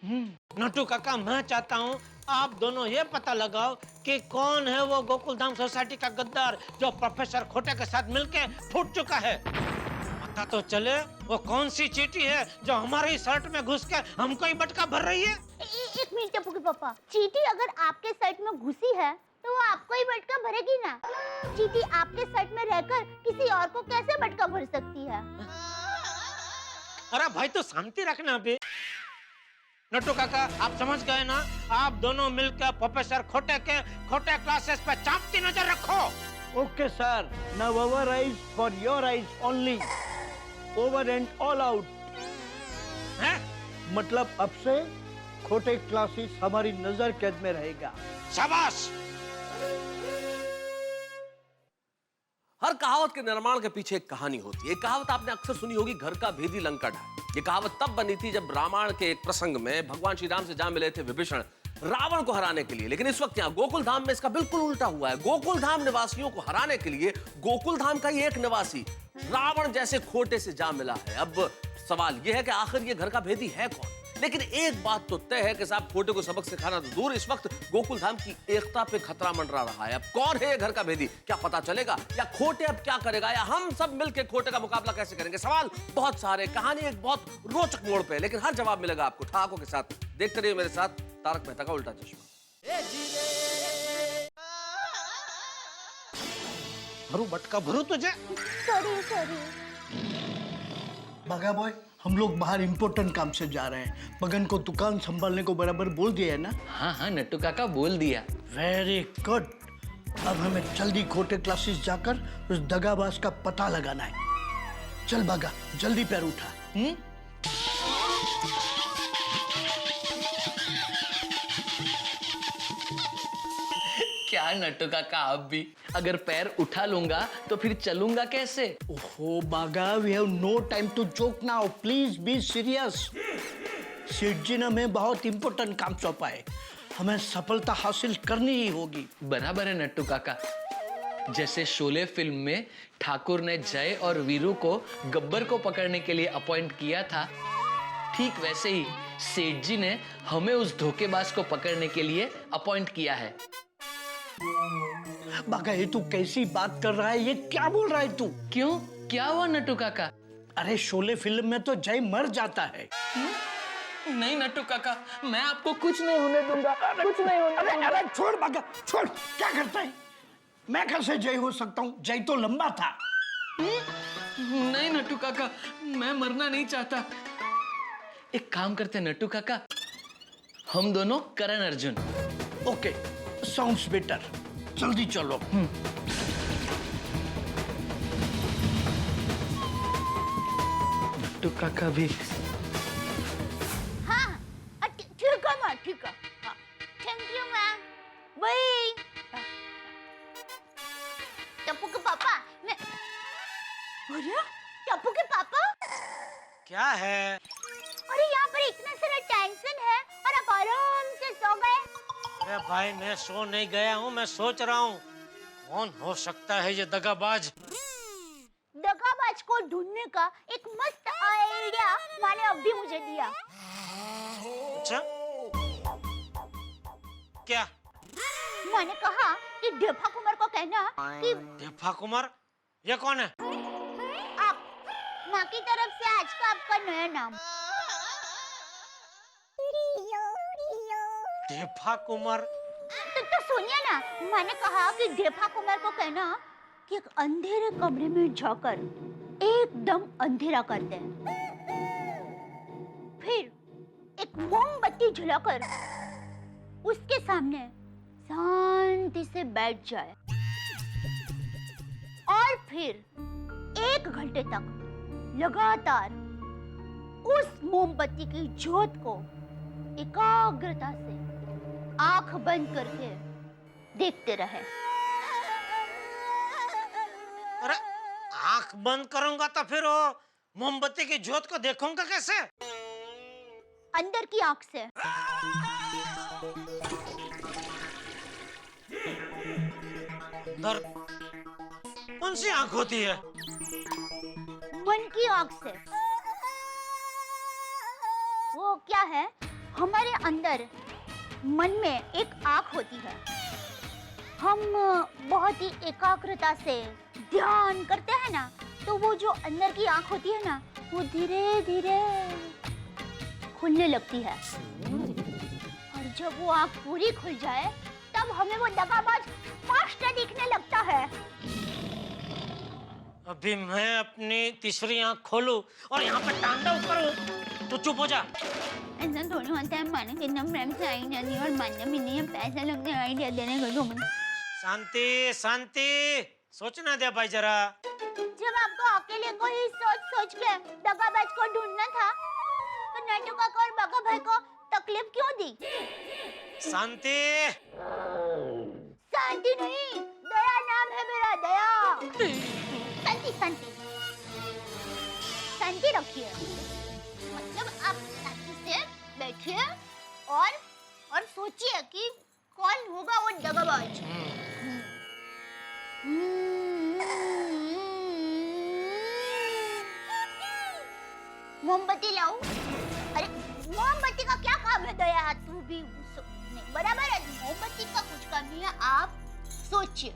नट्टू काका मैं चाहता हूँ आप दोनों ये पता लगाओ कि कौन है वो गोकुल धाम सोसाइटी का गद्दार जो प्रोफेसर खोटे के साथ मिलके फूट चुका है। पता तो चले वो कौन सी चींटी है जो हमारी शर्ट में घुस के हमको ही बटका भर रही है। एक मिनट टप्पू के पापा, चींटी अगर आपके शर्ट में घुसी है तो वो आपको ही बटका भरेगी ना। चींटी आपके शर्ट में रहकर किसी और को कैसे बटका भर सकती है? अरे भाई तो शांति रखना अभी। नट्टू काका आप समझ गए ना, आप दोनों मिलकर प्रोफेसर खोटे के खोटे क्लासेस पे चांपती नजर रखो। Okay sir, now our eyes for your eyes only, over and all out. मतलब अब से खोटे क्लासेस हमारी नजर कैद में रहेगा। शाबाश। हर कहावत के निर्माण के पीछे एक कहानी होती है। एक कहावत आपने अक्सर सुनी होगी, घर का भेदी लंका ढाए। ये कहावत तब बनी थी जब रामायण के एक प्रसंग में भगवान श्री राम से जा मिले थे विभीषण रावण को हराने के लिए। लेकिन इस वक्त यहाँ गोकुल धाम में इसका बिल्कुल उल्टा हुआ है। गोकुल धाम निवासियों को हराने के लिए गोकुल धाम का ही एक निवासी रावण जैसे खोटे से जा मिला है। अब सवाल यह है कि आखिर ये घर का भेदी है कौन? लेकिन एक बात तो तय है कि साहब खोटे को सबक सिखाना तो दूर, इस वक्त गोकुल धाम की एकता पे खतरा मंडरा रहा है। अब कौन है ये घर का भेदी? क्या पता चलेगा? या खोटे अब क्या करेगा? या हम सब मिलकर खोटे का मुकाबला कैसे करेंगे? सवाल बहुत सारे, कहानी एक बहुत रोचक मोड़ पे, लेकिन हर जवाब मिलेगा आपको ठहाकों के साथ। देखते रहिए मेरे साथ तारक मेहता का उल्टा चश्मा। भरू बटका भरू तुझे। Sorry sorry. बागा बॉय, हम लोग बाहर इम्पोर्टेंट काम से जा रहे हैं। मगन को दुकान संभालने को बराबर बोल दिया है ना? हाँ हाँ नट्टू काका बोल दिया। Very good. अब हमें जल्दी खोटे क्लासेस जाकर उस दगाबाज का पता लगाना है। चल बागा, जल्दी पैर उठा। क्या नट्टू काका आप भी? अगर पैर उठा लूंगा तो फिर चलूंगा कैसे? ओहो बागा, we have no time to joke now, please be serious. Seth ji ने हमें बहुत इंपॉर्टेंट काम सौंपा है, हमें सफलता हासिल करनी ही होगी। बराबर है नट्टू काका, जैसे शोले फिल्म में ठाकुर ने जय और वीरू को गब्बर को पकड़ने के लिए अपॉइंट किया था, ठीक वैसे ही सेठ जी ने हमें उस धोखेबाज को पकड़ने के लिए अपॉइंट किया है। बाका ये तू कैसी बात कर रहा है? ये क्या बोल रहा है तू? क्यों, क्या हुआ नट्टू काका? अरे शोले फिल्म में तो जय मर जाता है। नहीं नट्टू काका, मैं आपको कुछ नहीं होने दूंगा, कुछ नहीं होने दूंगा। अरे छोड़ बाका, छोड़। क्या करता है? मैं कैसे जय हो सकता हूँ? जय तो लंबा था। नहीं नट्टू काका, मैं मरना नहीं चाहता। एक काम करते हैं नट्टू काका, हम दोनों Karan Arjun. Okay, sounds better. जल्दी चलो। नट्टू काका भी। हाँ ठीक है मैम, ठीक है। Thank you ma'am. Bye. Tappu के पापा, मैं अरे टप्पू के पापा क्या है? अरे यहाँ पर इतना सारा टेंशन है और आप आराम से सो गए। अरे भाई मैं सो नहीं गया हूँ, मैं सोच रहा हूँ कौन हो सकता है ये दगाबाज। दगाबाज को ढूंढने का एक मस्त आइडिया मैंने अभी मुझे दिया। अच्छा क्या? मैंने कहा कि डेफा कुमार को कहना कि डेफा कुमार ये कौन है? आप माँ की तरफ से आज का आपका नया नाम। डेफा कुमार। तो सुनिए ना, मैंने कहा कि डेफा कुमार को कहना कि एक अंधेरे कमरे में जाकर एकदम अंधेरा करते हैं, फिर एक मोमबत्ती जलाकर उसके सामने शांति से बैठ जाए और फिर 1 घंटे तक लगातार उस मोमबत्ती की ज्योत को एकाग्रता से आंख बंद करके देखते रहे। अरे आंख बंद करूंगा तो फिर वो मोमबत्ती की ज्योत को देखूंगा कैसे? अंदर की आंख से। अंदर कौन सी आंख होती है? मन की आंख से। वो क्या है, हमारे अंदर मन में एक आंख होती है। हम बहुत ही एकाग्रता से ध्यान करते हैं ना, तो वो जो अंदर की आंख होती है ना, वो धीरे धीरे खुलने लगती है और जब वो आंख पूरी खुल जाए तब हमें वो दगाबाज स्पष्ट दिखने लगता है। अभी मैं अपनी तीसरी आंख खोलूं और यहाँ पे तांडव करूं तो चुप हो जा। ऐसा थोड़ी होता है, माने कितना प्रेम से आईडिया नहीं और मानना भी नहीं है, पैसा लगता है आईडिया देने को। शांति शांति, सोचना दे भाई जरा। जब आपको अकेले को ही सोच सोच के दगाबाज को ढूंढना था तो नट्टू काका और बाका भाई को तकलीफ क्यों दी? शांति शांति नहीं, दया नाम है मेरा, दया। शांति शांति शांति रखिए, मतलब आप शांति से बैठिए और सोचिए कि कौन होगा वो दगाबाज। मोमबत्ती लाऊं? अरे मोमबत्ती का क्या काम है दया? तू भी नहीं, बराबर है, मोमबत्ती का कुछ काम नहीं है, आप सोचिए।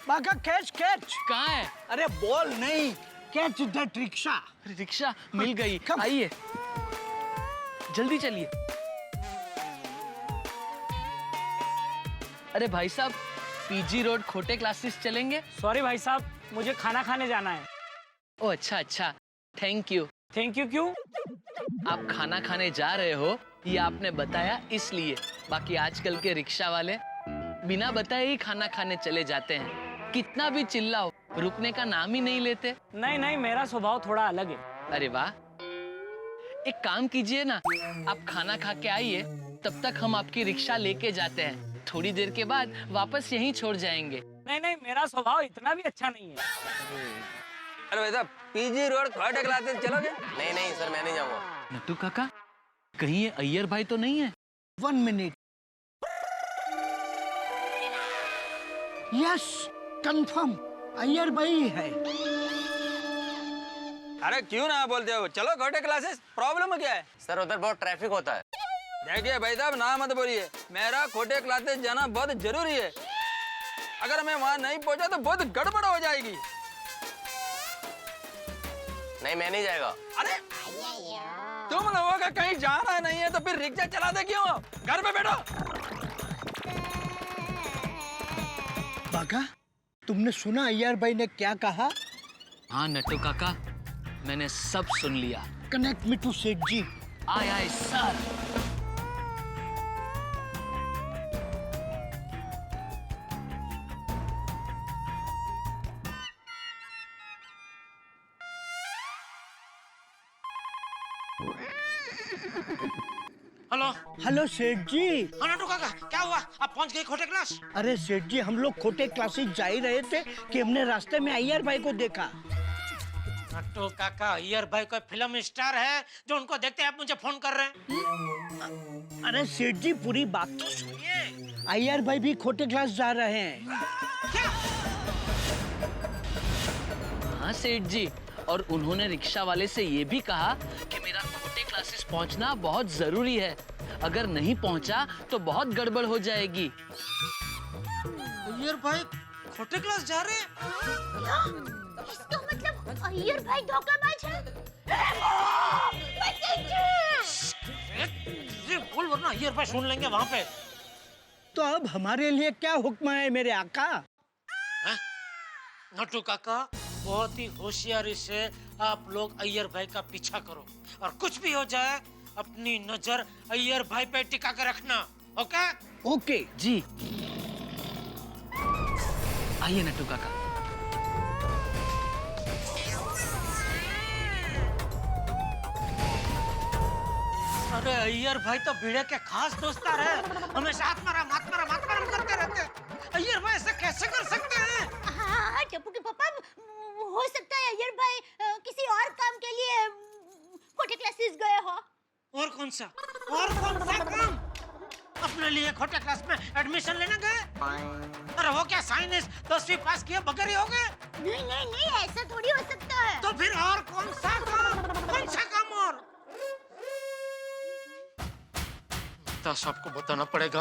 बाका कैच कैच। कहाँ है? अरे बॉल नहीं, कैच दैट रिक्शा। रिक्शा मिल गई, आइए जल्दी चलिए। अरे भाई साहब, पीजी रोड खोटे क्लासेस चलेंगे? सॉरी भाई साहब, मुझे खाना खाने जाना है। ओ अच्छा अच्छा, थैंक यू। थैंक यू क्यों? आप खाना खाने जा रहे हो ये आपने बताया इसलिए, बाकी आजकल के रिक्शा वाले बिना बताए ही खाना खाने चले जाते हैं। कितना भी चिल्लाओ रुकने का नाम ही नहीं लेते। नहीं नहीं, मेरा स्वभाव थोड़ा अलग है। अरे वाह, एक काम कीजिए ना, आप खाना खा के आइए, तब तक हम आपकी रिक्शा लेके जाते हैं। थोड़ी देर के बाद वापस यहीं छोड़ जाएंगे। नहीं नहीं, मेरा स्वभाव इतना भी अच्छा नहीं है। अरे भाई साहब, पीजी रोड खोटे क्लासेस चलोगे? नहीं नहीं सर, मैं नहीं जाऊंगा। नट्टू काका, कहीं ये अय्यर भाई तो नहीं है? 1 मिनट। यस, कंफर्म अय्यर भाई है। अरे क्यों ना बोलते हो, चलो खोटे क्लासेस। प्रॉब्लम क्या है? सर उधर बहुत ट्रैफिक होता है। देखिए भाई साहब, ना मत बोलिए, मेरा खोटे क्लासेस जाना बहुत जरूरी है। अगर मैं वहाँ नहीं पहुँचा तो बहुत गड़बड़ हो जाएगी। नहीं, मैं नहीं जाएगा। अरे तुम लोगों का कहीं जाना नहीं है तो फिर रिक्शा चलाते क्यों हो? घर पे बैठो। बाका, तुमने सुना अय्यर भाई ने क्या कहा? हाँ नट्टू काका, मैंने सब सुन लिया। कनेक्ट मी टू सेठ जी। आय आय सर। हेलो हेलो सेठ जी। नट्टू काका, क्या हुआ? आप पहुंच गए खोटे क्लास? अरे सेठ जी, हम लोग खोटे क्लासेस जा ही रहे थे कि हमने रास्ते में अय्यर भाई को देखा। नट्टू काका, अय्यर भाई कोई फिल्म स्टार है जो उनको देखते आप मुझे फोन कर रहे हैं? अरे सेठ जी, पूरी बात तो सुनिए। अय्यर भाई भी खोटे क्लास जा रहे हैं। हाँ सेठ जी, और उन्होंने रिक्शा वाले से ये भी कहा कि मेरा खोटे क्लासेस पहुंचना बहुत जरूरी है। अगर नहीं पहुंचा तो बहुत गड़बड़ हो जाएगी। अय्यर भाई खोटे क्लास जा रहे हैं? इसका मतलब अय्यर भाई धोखाबाज है। ये बोल, वरना अय्यर भाई सुन लेंगे वहाँ पे। तो अब हमारे लिए क्या हुक्म है मेरे आका? नट्टू काका, बहुत ही होशियारी से आप लोग अय्यर भाई का पीछा करो, और कुछ भी हो जाए अपनी नजर अय्यर भाई पे टिका कर रखना। ओके? ओके जी। आइए नट्टू काका। अरे अय्यर भाई तो भिड़े के खास दोस्तार है, हमेशा आत्माराम आत्माराम आत्माराम करते रहते हैं। अय्यर भाई ऐसा कैसे कर सकते हैं? हाँ, टप्पू के पापा, हो सकता है अय्यर भाई किसी और काम के लिए खोटे क्लासेस गए हो। और कौन सा काम? अपने लिए खोटे क्लास में एडमिशन लेने गए? अरे वो क्या साइंस 10वीं पास किए बगैर ही हो गए? नहीं नहीं नहीं, ऐसा थोड़ी हो सकता है। तो फिर और कौन सा काम और? तो सबको बताना पड़ेगा।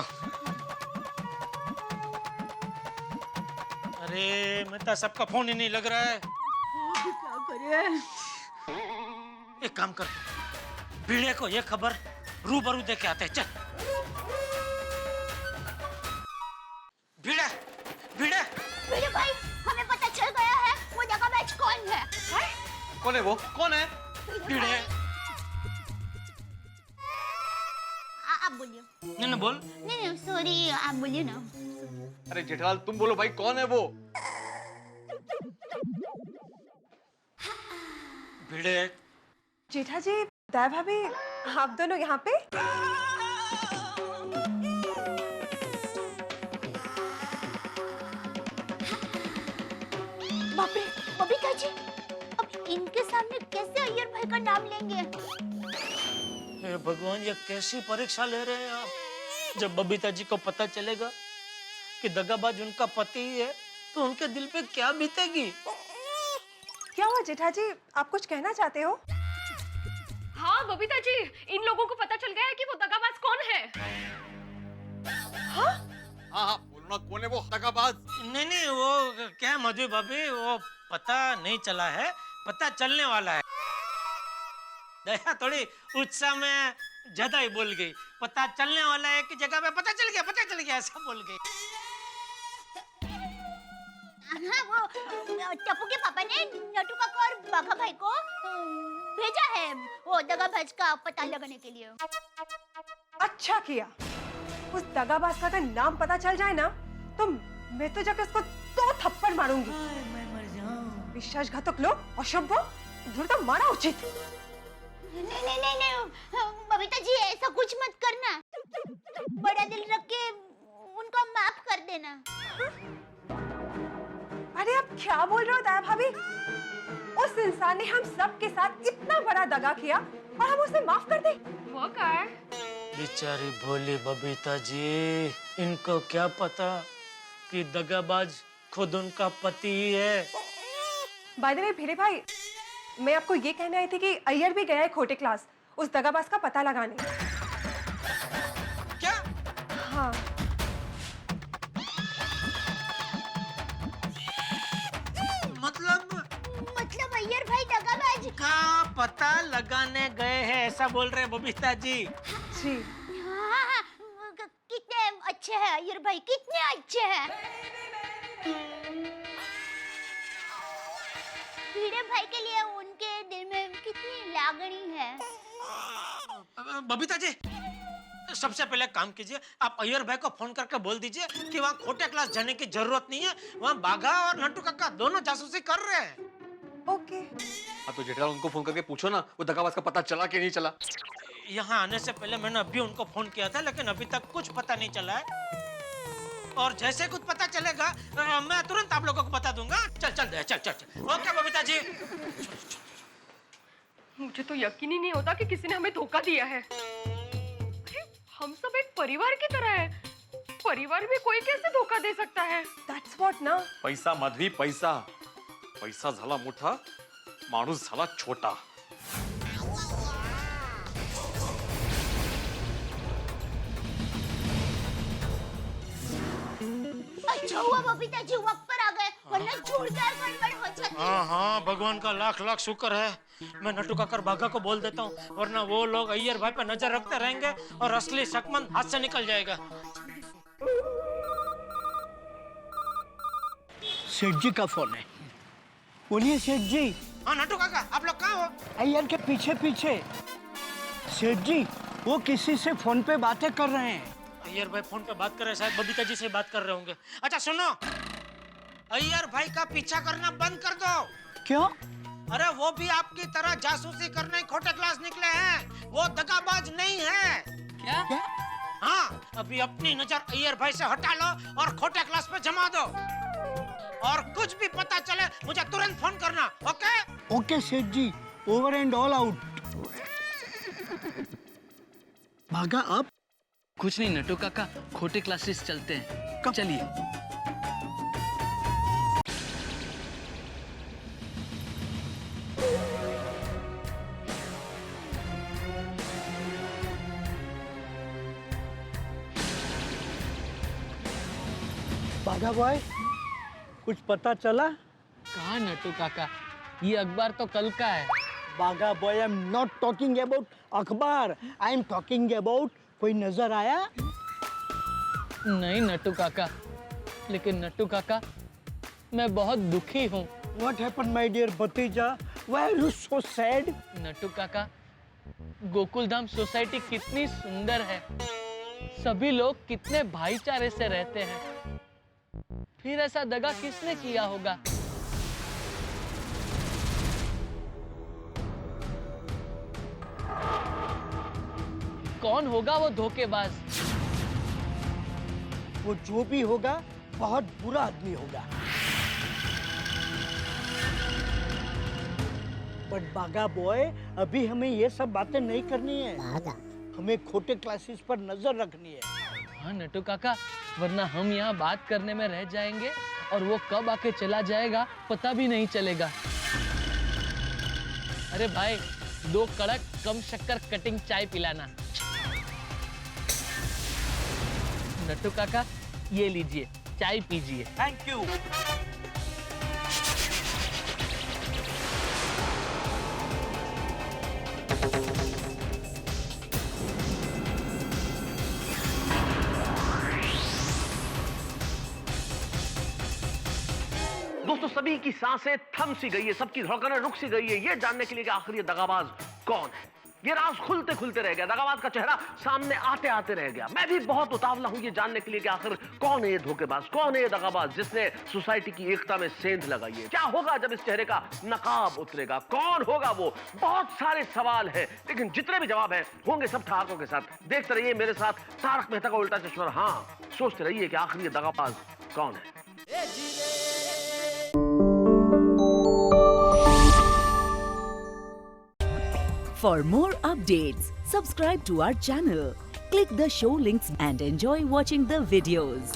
अरे मेहता सबका फोन ही नहीं लग रहा है। क्या करें? एक काम कर, भिड़े को ये खबर रूबरू दे के आते हैं। चल भिड़े भिड़े भिड़े भाई, हमें पता चल गया है वो दगाबाज कौन है। कौन है वो? कौन है? भिड़े, आप बोलिए। नहीं बोल। नहीं सॉरी, आप बोलिए ना। अरे जेठालाल, तुम बोलो भाई, कौन है वो? भिड़े। जेठा जी, दया भाभी, आप दोनों यहाँ पे? बाप रे, बबीता जी, अब इनके सामने कैसे अय्यर भाई का नाम लेंगे? हे भगवान, ये कैसी परीक्षा ले रहे हैं आप? जब बबीता जी को पता चलेगा कि दगाबाज उनका पति ही है, तो उनके दिल पे क्या बीतेगी? क्या हुआ जेठा जी, आप कुछ कहना चाहते हो? हाँ बबीता जी, इन लोगों को पता चल गया है कि वो दगाबाज कौन है। हाँ हाँ, बोलो ना, कौन है वो दगाबाज? नहीं, वो क्या मधु भाभी, वो पता नहीं चला है, पता चलने वाला है। दया थोड़ी उत्साह में ज्यादा ही बोल गई। पता चलने वाला है कि जगह पे पता चल गया ऐसा बोल गई। हाँ, वो टप्पू के पापा ने नट्टू काका और बाघा भाई को भेजा है वो दगाबाज का पता लगाने के लिए। अच्छा किया। उस दगाबाज का अगर नाम पता चल जाए ना, तो मैं तो जाकर उसको 2 थप्पड़ मारूंगी। मैं मर जाऊं। विश्वासघातक लोग, अशुभ, इधर तो मारा उचित। नहीं, बबीता जी ऐसा कुछ मत करना। बड़ा दिल रख के उनको माफ कर देना। अरे आप क्या बोल रहे हो दया भाभी? उस इंसान ने हम सब के साथ इतना बड़ा दगा किया और हम उसे माफ कर दे? वो क्या है? बेचारी भोली बबीता जी, इनको क्या पता कि दगाबाज खुद उनका पति ही है। बाय द वे भिड़े भाई, मैं आपको ये कहने आई थी कि अय्यर भी गया है खोटे क्लास उस दगाबाज का पता लगाने। क्या? हाँ। मतलब अय्यर भाई दगाबाज का पता लगाने गए हैं, ऐसा बोल रहे हैं बबीता जी। जी। हाँ, कितने अच्छे हैं अय्यर भाई, कितने अच्छे हैं। भिड़े भाई के लिए उनके दिल में कितनी लागणी है। बबीता जी, सबसे पहले काम कीजिए, आप अय्यर भाई को फोन करके बोल दीजिए कि वहाँ खोटे क्लास जाने की जरूरत नहीं है, वहाँ बाघा और नंटू काका दोनों जासूसी कर रहे हैं। ओके। हाँ तो जेठालाल उनको फोन करके पूछो ना वो दगाबाज का पता चला कि नहीं चला। यहाँ आने से पहले मैंने अभी उनको फोन किया था, लेकिन अभी तक कुछ पता नहीं चला है। और जैसे कुछ पता चलेगा मैं तुरंत आप लोगों को बता दूंगा। चल। ओके बबीता जी। मुझे तो यकीन ही नहीं होता कि किसी ने हमें धोखा दिया है। अरे, हम सब एक परिवार की तरह है। परिवार में कोई कैसे धोखा दे सकता है? That's what ना। पैसा माधवी, पैसा झाला मोठा, माणूस झाला छोटा। अच्छा हुआ बबीता जी वक्त पर आ गए, वरना जोरदार गड़बड़ हो जाती। हाँ, भगवान का लाख लाख शुक्र है। मैं नटू काकर बाघा को बोल देता हूँ, वरना वो लोग अय्यर भाई पे नजर रखते रहेंगे और असली शकमंद हाथ से निकल जाएगा। सेठ जी का फोन है। बोलिए सेठ जी। हाँ नटू काका, आप लोग कहाँ हो? अय्यर के पीछे। सेठ जी, वो किसी से फोन पे बातें कर रहे हैं। अय्यर भाई फोन पे बात कर रहे हैं, शायद बबीता जी से बात कर रहे होंगे। अच्छा सुनो, अय्यर भाई का पीछा करना बंद कर दो। क्यों? अरे वो भी आपकी तरह जासूसी करने खोटे क्लास निकले हैं, वो दगाबाज नहीं है। क्या? हाँ, अभी अपनी नजर अय्यर भाई से हटा लो और खोटे क्लास पे जमा दो। और कुछ भी पता चले मुझे तुरंत फोन करना, ओके? ओके सेठ जी, ओवर एंड ऑल आउट। भागा अब? कुछ नहीं नटू काका, खोटे क्लासेस चलते हैं। कब? चलिए। बाघा बॉय, कुछ पता चला? कहाँ नटू काका, ये अखबार तो कल का है। Bagha boy, I am not talking about akhbar, I am talking about कोई नजर आया? नहीं नटू काका, लेकिन नटू काका मैं बहुत दुखी हूँ। What happened, my dear भतीजा? Why are you so sad? Natu काका, गोकुल धाम सोसाइटी कितनी सुंदर है, सभी लोग कितने भाईचारे से रहते हैं, फिर ऐसा दगा किसने किया होगा? कौन होगा वो धोखेबाज? वो जो भी होगा बहुत बुरा आदमी होगा। बट बाघा बॉय, अभी हमें ये सब बातें नहीं करनी है। हमें खोटे क्लासेस पर नजर रखनी है। हाँ नटू काका, वरना हम यहाँ बात करने में रह जाएंगे और वो कब आके चला जाएगा पता भी नहीं चलेगा। अरे भाई, 2 कड़क कम शक्कर कटिंग चाय पिलाना। नट्टू काका, ये लीजिए, चाय पीजिए। Thank you. दोस्तों, सभी की सांसें थम सी गई है, सबकी धड़कनें रुक सी गई है, ये जानने के लिए कि आखिर ये दगाबाज कौन है। ये राज खुलते खुलते रह गया, दगाबाज का चेहरा सामने आते आते रह गया। मैं भी बहुत उतावला हूं ये जानने के लिए कि आखिर कौन है ये धोखेबाज, कौन है ये दगाबाज जिसने सोसाइटी की एकता में सेंध लगाई है। क्या होगा जब इस चेहरे का नकाब उतरेगा, कौन होगा वो? बहुत सारे सवाल हैं, लेकिन जितने भी जवाब हैं होंगे सब ठहाकों के साथ। देखते रहिए मेरे साथ तारक मेहता का उल्टा चश्मा। हाँ, सोचते रहिए कि आखिर ये दगाबाज कौन है। For more updates, subscribe to our channel, click the show links and enjoy watching the videos.